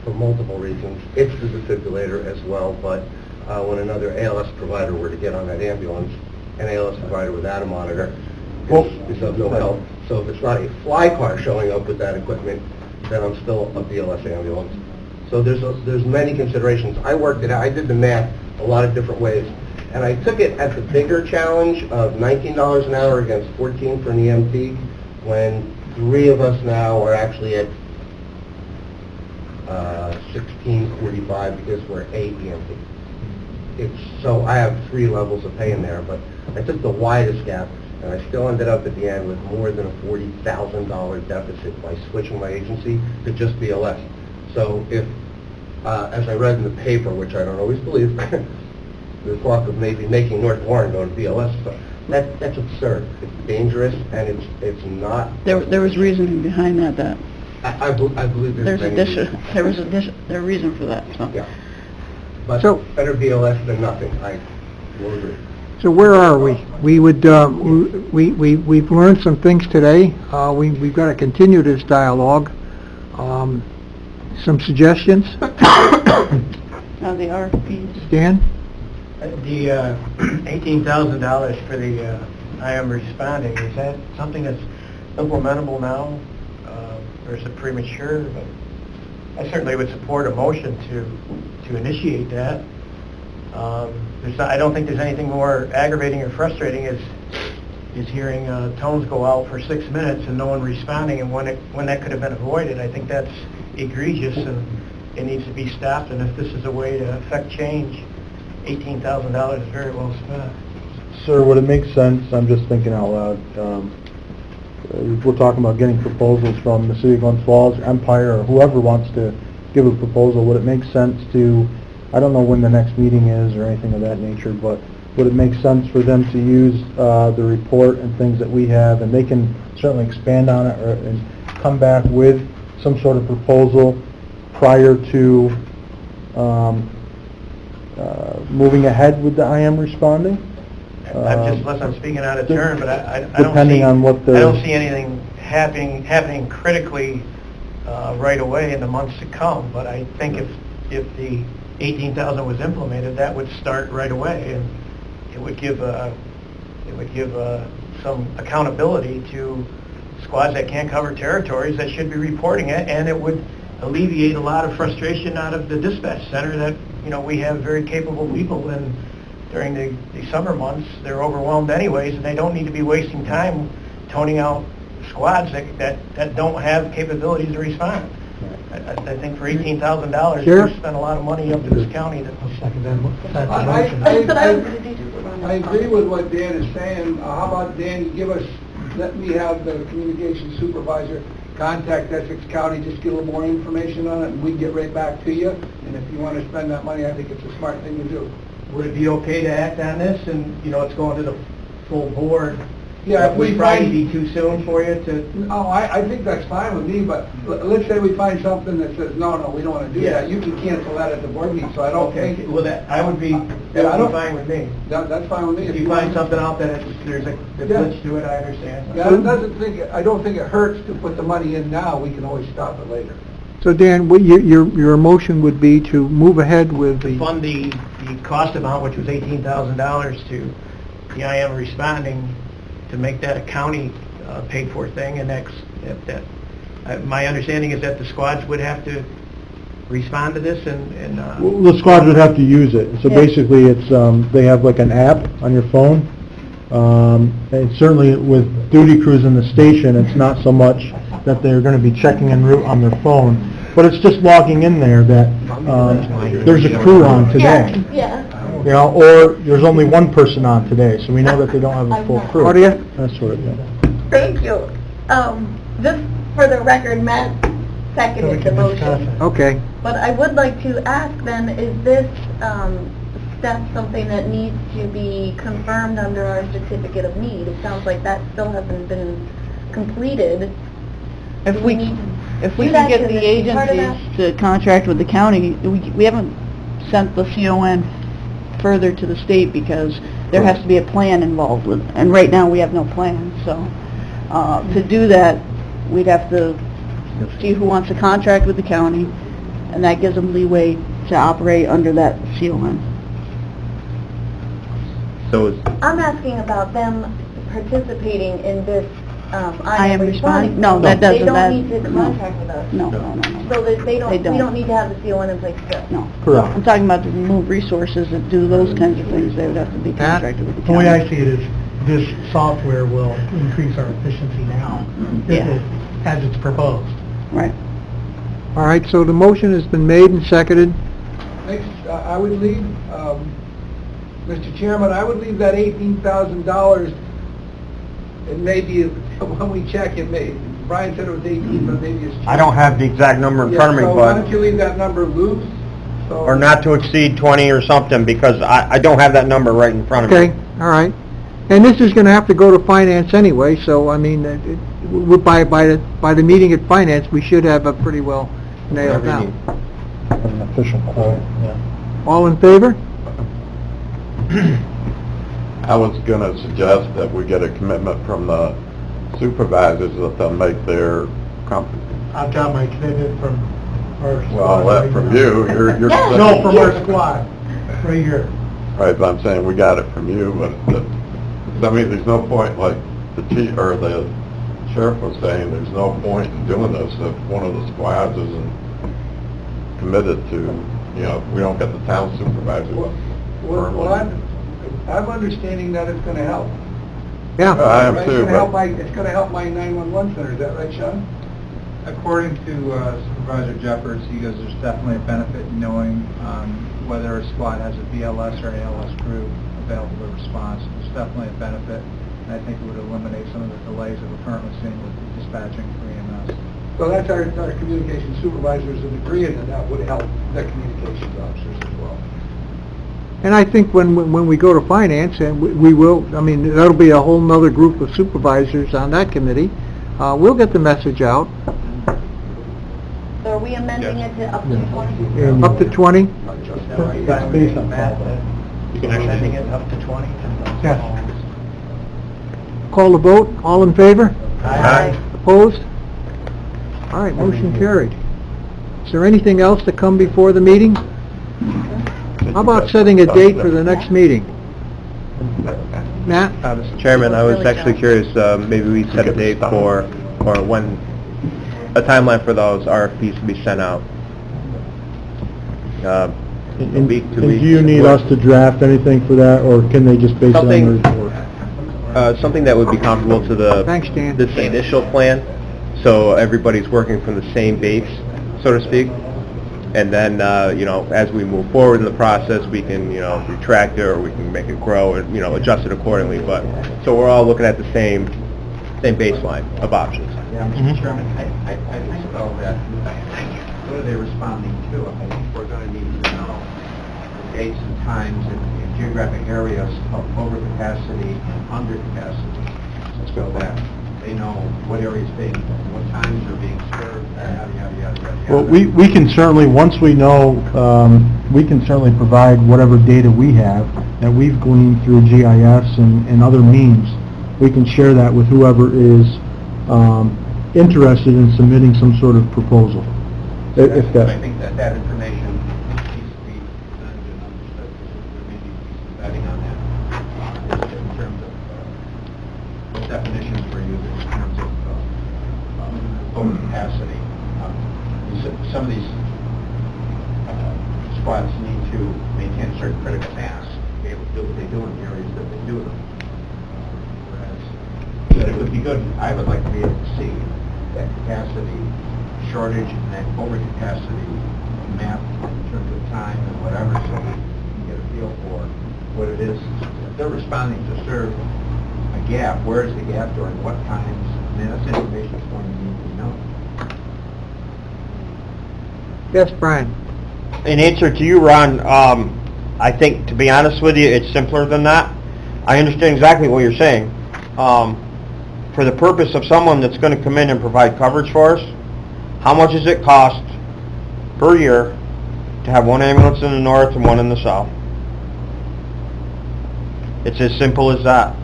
for multiple reasons. It's the defibrillator as well, but when another ALS provider were to get on that ambulance, an ALS provider without a monitor is of no help. So if it's not a fly car showing up with that equipment, then I'm still a BLS ambulance. So there's many considerations. I worked it out. I did the math a lot of different ways. And I took it at the bigger challenge of $19 an hour against $14 for an EMT, when 3 of us now are actually at $16.45 because we're 8 EMT. So I have 3 levels of pay in there, but I took the widest gap, and I still ended up at the end with more than a $40,000 deficit by switching my agency to just BLS. So if, as I read in the paper, which I don't always believe, the talk of maybe making North Warren go to BLS, but that's absurd. It's dangerous, and it's not... There was reasoning behind that I believe There's many addition, reasons. there was addition, there's a reason for that, so. Yeah. But So- better BLS than nothing, I will agree. So where are we? We would, we've learned some things today. We've got to continue this dialogue. Some suggestions? The RFPs. Dan? The $18,000 for the I am responding, is that something that's implementable now, or is it premature? But I certainly would support a motion to initiate that. I don't think there's anything more aggravating or frustrating is hearing tones go out for 6 minutes and no one responding, and when that could have been avoided. I think that's egregious, and it needs to be stopped. And if this is a way to affect change, $18,000 is very well spent. Sir, would it make sense, I'm just thinking out loud, we're talking about getting proposals from the City of Glens Falls, Empire, or whoever wants to give a proposal, would it make sense to, I don't know when the next meeting is or anything of that nature, but would it make sense for them to use the report and things that we have, and they can certainly expand on it and come back with some sort of proposal prior to moving ahead with the I am responding? I'm speaking out of turn, but I don't see... Depending on what the... I don't see anything happening critically right away in the months to come, but I think if the 18,000 was implemented, that would start right away, and it would give some accountability to squads that can't cover territories that should be reporting it, and it would alleviate a lot of frustration out of the dispatch center that, we have very capable people, and during the summer months, they're overwhelmed anyways, and they don't need to be wasting time toning out squads that don't have capabilities to respond. I think for $18,000, Sheriff? we spent a lot of money up to this county. I agree with what Dan is saying. How about, Dan, let me have the communications supervisor contact Essex County, just get a little more information on it, and we can get right back to you. And if you want to spend that money, I think it's a smart thing to do. Would it be okay to act on this, and, it's going to the full board? Yeah, if we Would Friday find... be too soon for you to... No, I think that's fine with me, but let's say we find something that says, no, we don't want to do that. You can cancel that at the board meeting, so I don't Okay, think... well, that would be fine with me. That's fine with me. If you find something out that there's a glitch to it, I understand. Yeah, I don't think it hurts to put the money in now. We can always stop it later. So Dan, your motion would be to move ahead with To the... fund the cost amount, which was $18,000, to the I am responding, to make that a county paid-for thing, and my understanding is that the squads would have to respond to this, and Well, the squad would have to use it. So basically, it's, they have like an app on your phone. And certainly with duty crews in the station, it's not so much that they're going to be checking en route on their phone, but it's just logging in there that there's a crew on today. Yeah. Or there's only one person on today, so we know that they don't have a full crew. Claudia? That sort of thing. Thank you. Just for the record, Matt seconded the motion. Okay. But I would like to ask then, is this step something that needs to be confirmed under our certificate of need? It sounds like that still hasn't been completed. If we need to can do that, get can the this be part of agencies to contract with the county, we haven't sent the CON further to the state because there has to be a plan involved with it. And right now, we have no plan, so to do that, we'd have to see who wants to contract with the county, and that gives them leeway to operate under that CON. So is, I'm asking about them participating in this I am responding. No, that that doesn't, They that... don't need to no. contract with us. No. So that we They don't. don't need to have the CON in place still. No. Correct. I'm talking about to move resources and do those kinds of things, they would have to be contracted with the The county. way I see it is, this software will increase our efficiency now, as it's proposed. Right. All right, so the motion has been made and seconded. Next, I would leave, Mr. Chairman, I would leave that $18,000. It may be, when we check, Brian said it was 18, but maybe it's... I don't have the exact number in front of me, So why don't but, you leave that number loose? or not to exceed 20 or something, because I don't have that number right in front of me. Okay, all right. And this is gonna have to go to finance anyway, so, I mean, by the meeting at finance, we should have a pretty well nailed down. An official quote, yeah. All in favor? I was gonna suggest that we get a commitment from the supervisors that they'll make their I've got my commitment from our squad. well, that from you, you're... No, from our squad, right here. Right, but I'm saying we got it from you, but, I mean, there's no point, like the chief, or the sheriff was saying, there's no point in doing this if one of the squads isn't committed to, you know, we don't get the town supervisors. Well, I'm understanding that it's gonna help. Yeah. I am Right? too, It's gonna help my 911 center, is that right, Sean? According to Supervisor Jeffers, he goes, there's definitely a benefit in knowing whether a squad has a BLS or ALS crew available to response. There's definitely a benefit, and I think it would eliminate some of the delays that we're currently seeing with dispatching for EMS. So that's our communication supervisors and agreeing that would help the communications officers as well. And I think when we go to finance, and we will, I mean, that'll be a whole nother group of supervisors on that committee, we'll get the message out. So are we amending it to up to 20? Up to 20? That's based on that. You can actually Sending it up to 20? Yes. Call the vote, all in favor? Aye. Opposed? All right, motion carried. Is there anything else to come before the meeting? How about setting a date for the next meeting? Matt? Mr. Chairman, I was actually curious, maybe we set a date for, or when, a timeline for those RFPs to be sent out. A week, 2 And weeks. do you need us to draft anything for that, or can they just base it on the Something- report? Something that would be comparable to the... Thanks, Dan. This initial plan, so everybody's working from the same base, so to speak. And then, you know, as we move forward in the process, we can, you know, retract it, or we can make it grow and, you know, adjust it accordingly. But, so we're all looking at the same baseline of options. Yeah, Mr. Chairman, I think though that, what are they responding to? I think we're going to need to know the dates and times and geographic areas of overcapacity and undercapacity. So that they know what areas being, what times are being served, yada, yada, yada, yada. Well, we can certainly, once we know, we can certainly provide whatever data we have that we've gleaned through GIS and other means. We can share that with whoever is interested in submitting some sort of proposal. If I that, think that information needs to be presented and understood, because there may be some vetting on that, in terms of what definitions we're using in terms of overcapacity. Some of these squads need to maintain a certain critical mass to be able to do what they do in the areas that they do them. Whereas, it would be good, I would like to be able to see that capacity shortage and that overcapacity map in terms of time and whatever, so we can get a feel for what it is. If they're responding to serve a gap, where is the gap during what times? I mean, that's information that's going to need to be known. Yes, Brian? In answer to you, Ron, I think, to be honest with you, it's simpler than that. I understand exactly what you're saying. For the purpose of someone that's going to come in and provide coverage for us, how much does it cost per year to have one ambulance in the north and one in the south? It's as simple as that.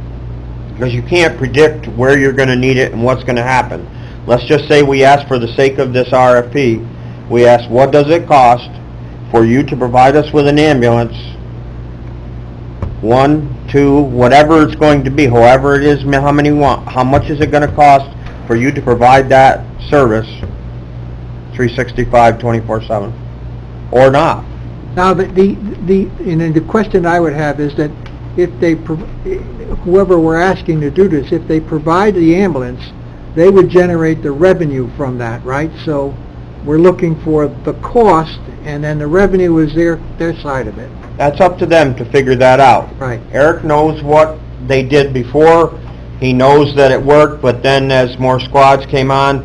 Because you can't predict where you're going to need it and what's going to happen. Let's just say we ask, for the sake of this RFP, we ask, what does it cost for you to provide us with an ambulance, 1, 2, whatever it's going to be, however it is, how many you want, how much is it going to cost for you to provide that service 365, 24/7, or not? Now, the question I would have is that if they, whoever we're asking to do this, if they provide the ambulance, they would generate the revenue from that, right? So we're looking for the cost, and then the revenue is their side of it. That's up to them to figure that out. Right. Eric knows what they did before. He knows that it worked, but then as more squads came on,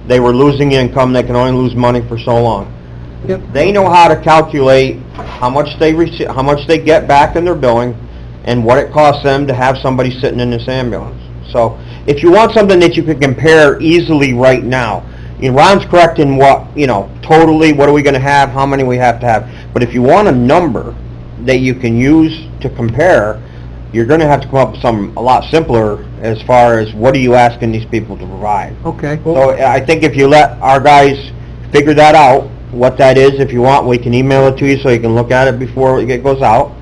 they were losing income. They can only lose money for so long. Yep. They know how to calculate how much they receive, how much they get back in their billing. and what it costs them to have somebody sitting in this ambulance. So, if you want something that you can compare easily right now, Ron's correct in what, totally, what are we gonna have, how many we have to have. But if you want a number that you can use to compare, you're gonna have to come up with something a lot simpler as far as what are you asking these people to provide. Okay. So I think if you let our guys figure that out, what that is, if you want, we can email it to you so you can look at it before it goes out,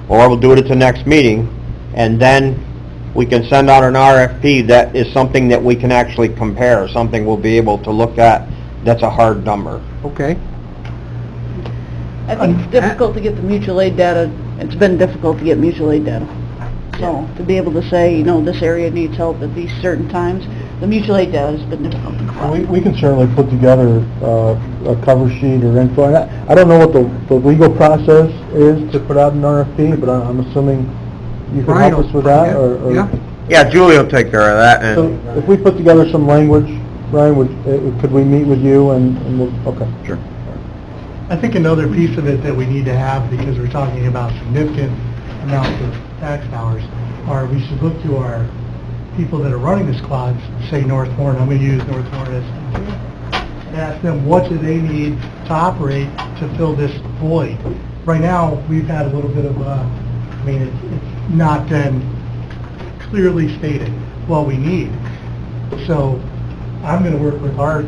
or we'll do it at the next meeting, and then we can send out an RFP that is something that we can actually compare, something we'll be able to look at that's a hard number. Okay. I think it's difficult to get the mutual aid data. It's been difficult to get mutual aid data. So, to be able to say, this area needs help at these certain times, the mutual aid data has been difficult to find. We can certainly put together a cover sheet or info. And I don't know what the legal process is to put out an RFP, but I'm assuming you can Brian help us with that, or... Yeah. Yeah, Julie will take care of that, and... So, if we put together some language, Brian, could we meet with you and we'll... Okay. Sure. I think another piece of it that we need to have, because we're talking about significant amounts of tax dollars, are we should look to our people that are running the squads, say North Warren, I'm going to use North Warren as an example, and ask them what do they need to operate to fill this void. Right now, we've had a little bit of it's not been clearly stated what we need. So I'm going to work with our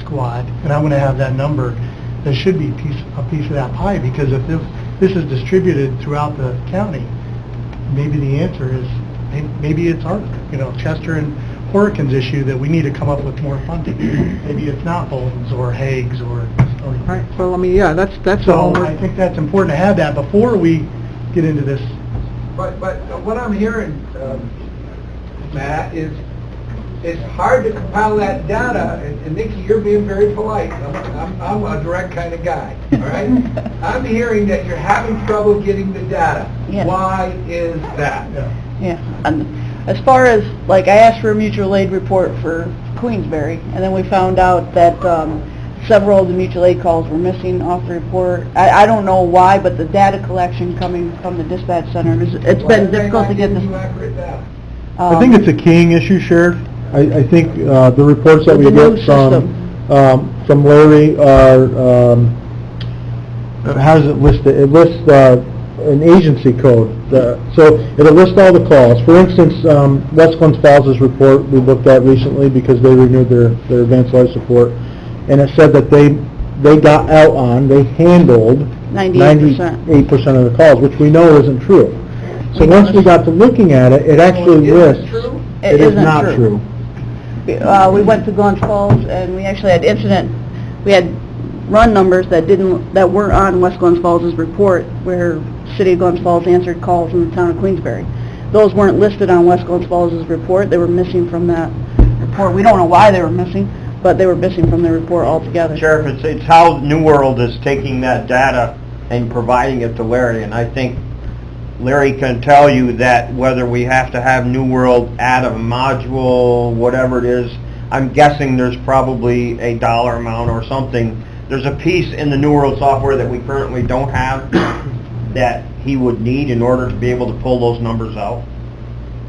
squad, and I'm going to have that number. There should be a piece of that pie, because if this is distributed throughout the county, maybe the answer is, maybe it's our, Chester and Horicken's issue that we need to come up with more funding. Maybe it's not Bolton's or Hague's or... Right, well, that's So all. I think that's important to have that before we get into this. But what I'm hearing, Matt, is it's hard to compile that data, and Nikki, you're being very polite. I'm a direct kind of guy, all right? I'm hearing that you're having trouble getting the data. Yes. Why is that? Yeah, and as far as, I asked for a mutual aid report for Queensbury, and then we found out that several of the mutual aid calls were missing off the report. I don't know why, but the data collection coming from the dispatch center, it's been difficult to get this. I think it's a keying issue, Sheriff. I think the reports that we get from Larry are, how does it list it? It lists an agency code. So it'll list all the calls. For instance, West Glens Falls' report we looked at recently because they renewed their advanced life support, and it said that they got out on, they handled 98% of the calls, which we know isn't true. So once we got to looking at it, it actually lists... It is not true. We went to Glens Falls, and we actually had we had run numbers that weren't on West Glens Falls' report, where City of Glens Falls answered calls in the town of Queensbury. Those weren't listed on West Glens Falls' report. They were missing from that report. We don't know why they were missing, but they were missing from the report altogether. Sheriff, it's how New World is taking that data and providing it to Larry, and I think Larry can tell you that whether we have to have New World add a module, whatever it is, I'm guessing there's probably a dollar amount or something. There's a piece in the New World software that we currently don't have that he would need in order to be able to pull those numbers out.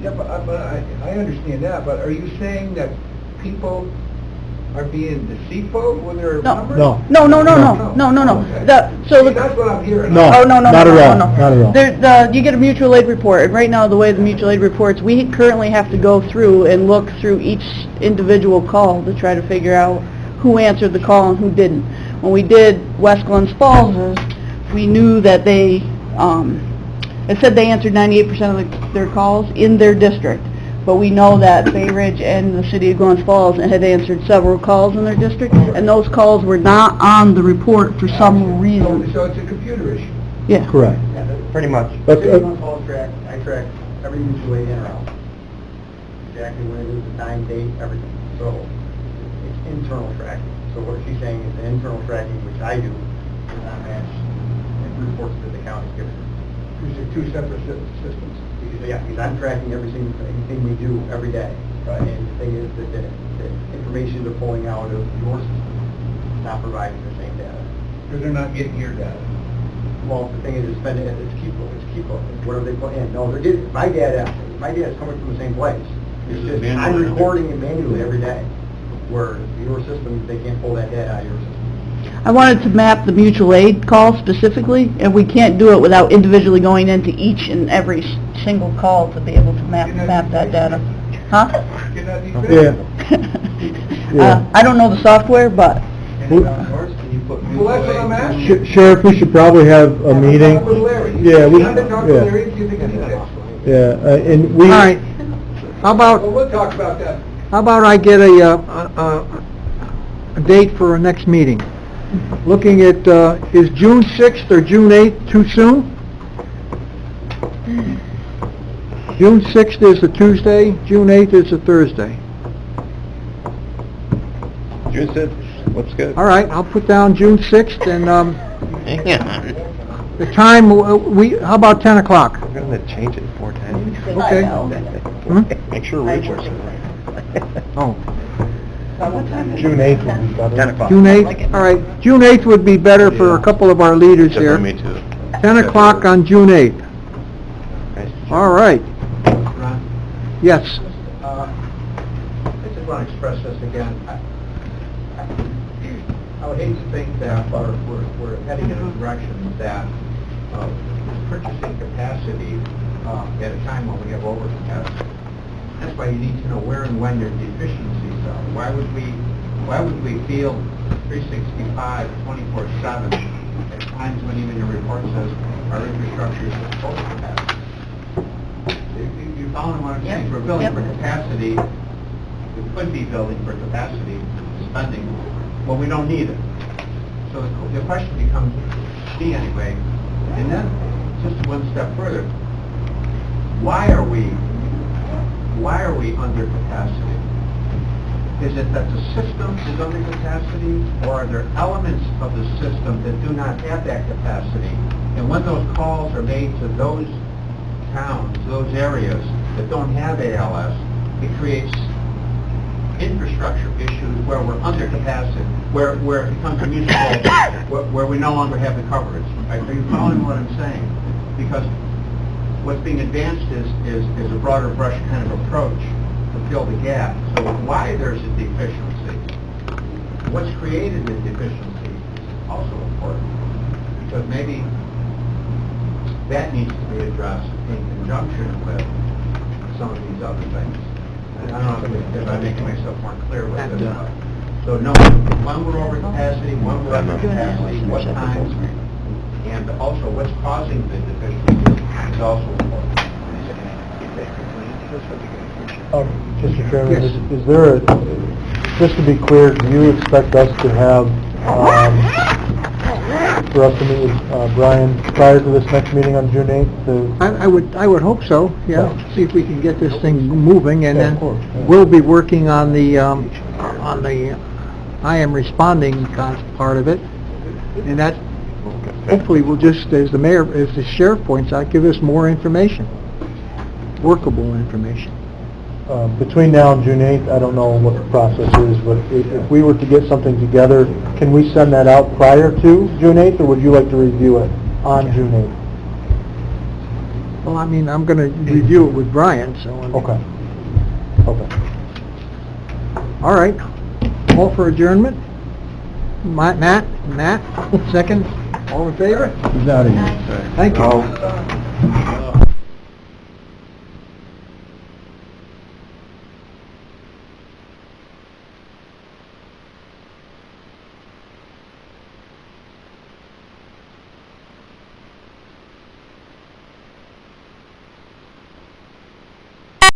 Yeah, but I understand that, but are you saying that people are being deceitful with their numbers? No. Okay. That's what I'm hearing. No, Oh, no, not at all. You get a mutual aid report, and right now, the way the mutual aid reports, we currently have to go through and look through each individual call to try to figure out who answered the call and who didn't. When we did West Glens Falls, we knew that it said they answered 98% of their calls in their district. But we know that Bay Ridge and the City of Glens Falls had answered several calls in their district, and those calls were not on the report for some reason. So it's a computer issue. Yeah. Correct. Pretty much. City of Glens Falls I track every mutual aid in or out. Exactly when it is, the time, date, everything. So it's internal tracking. So what she's saying is the internal tracking, which I do, does not match the reports that the county's given. These are two separate systems. Because I'm tracking everything we do every day. Right. And the thing is that the information they're pulling out of your system is not providing the same data. Because they're not getting your data. Well, the thing is, it's whatever they put in. No, they're getting, my dad's coming from the same place. It's just, I'm recording it manually every day, where your system, they can't pull that data out of your system. I wanted to map the mutual aid call specifically, and we can't do it without individually going into each and every single call to be able to map that data. Huh? Yeah. I don't know the software, but Well, that's what I'm asking. Sheriff, we should probably have a meeting. Yeah, we, I've been talking to yeah, Larry, see if they can do that. yeah, and we... All right, how about, Well, we'll talk about that. how about I get a date for our next meeting? Looking at, is June 6th or June 8th too soon? June 6th is a Tuesday, June 8th is a Thursday. June 6th, looks good. All right, I'll put down June 6th, and, Hang on. the time, how about 10 o'clock? I'm gonna change it 4 times. Okay. Hmm? Make sure Rachel's Oh, June 8th would be better. 10 o'clock. June 8th, all right, June 8th would be better for a couple of our leaders Except here. for me too. 10 o'clock on June 8th. All right, Ron, yes. I just want to express this again. I would hate to think that we're heading in a direction that purchasing capacity at a time when we have overcapacity. That's why you need to know where and when your deficiencies are. Why would we field 365 24/7 at times when even your report says our infrastructure is at full capacity? You follow what I'm saying? We're building for capacity. We could be building for capacity spending when we don't need it. So the question becomes, me anyway, and then just one step further. Why are we under capacity? Is it that the system is under capacity, or are there elements of the system that do not have that capacity? And when those calls are made to those towns, those areas that don't have ALS, it creates infrastructure issues where we're under capacity, where it becomes a municipal, where we no longer have the coverage. Are you following what I'm saying? Because what's being advanced is a broader brush kind of approach to fill the gap. So why there's a deficiency, what's created the deficiency is also important. Because maybe that needs to be addressed in conjunction with some of these other things. I don't know if I'm making myself more clear with this. So no, when we're over capacity, when we're under capacity, what times, and also what's causing the deficiency is also important. Mr. Chairman, is there a, just to be clear, do you expect us to have, for us to meet with Brian prior to this next meeting on June 8th? I would hope so, yeah, see if we can get this thing moving, and Yeah, then of course, yeah. we'll be working on the I am responding part of it, and that hopefully will just, as the sheriff points out, give us more information, workable information. Between now and June 8th, I don't know what the process is, but if we were to get something together, can we send that out prior to June 8th, or would you like to review it on June 8th? Well, I mean, I'm going to review it with Brian, so... Okay. Okay. All right, all for adjournment? Matt, second, all in favor? He's out of here. Thank you.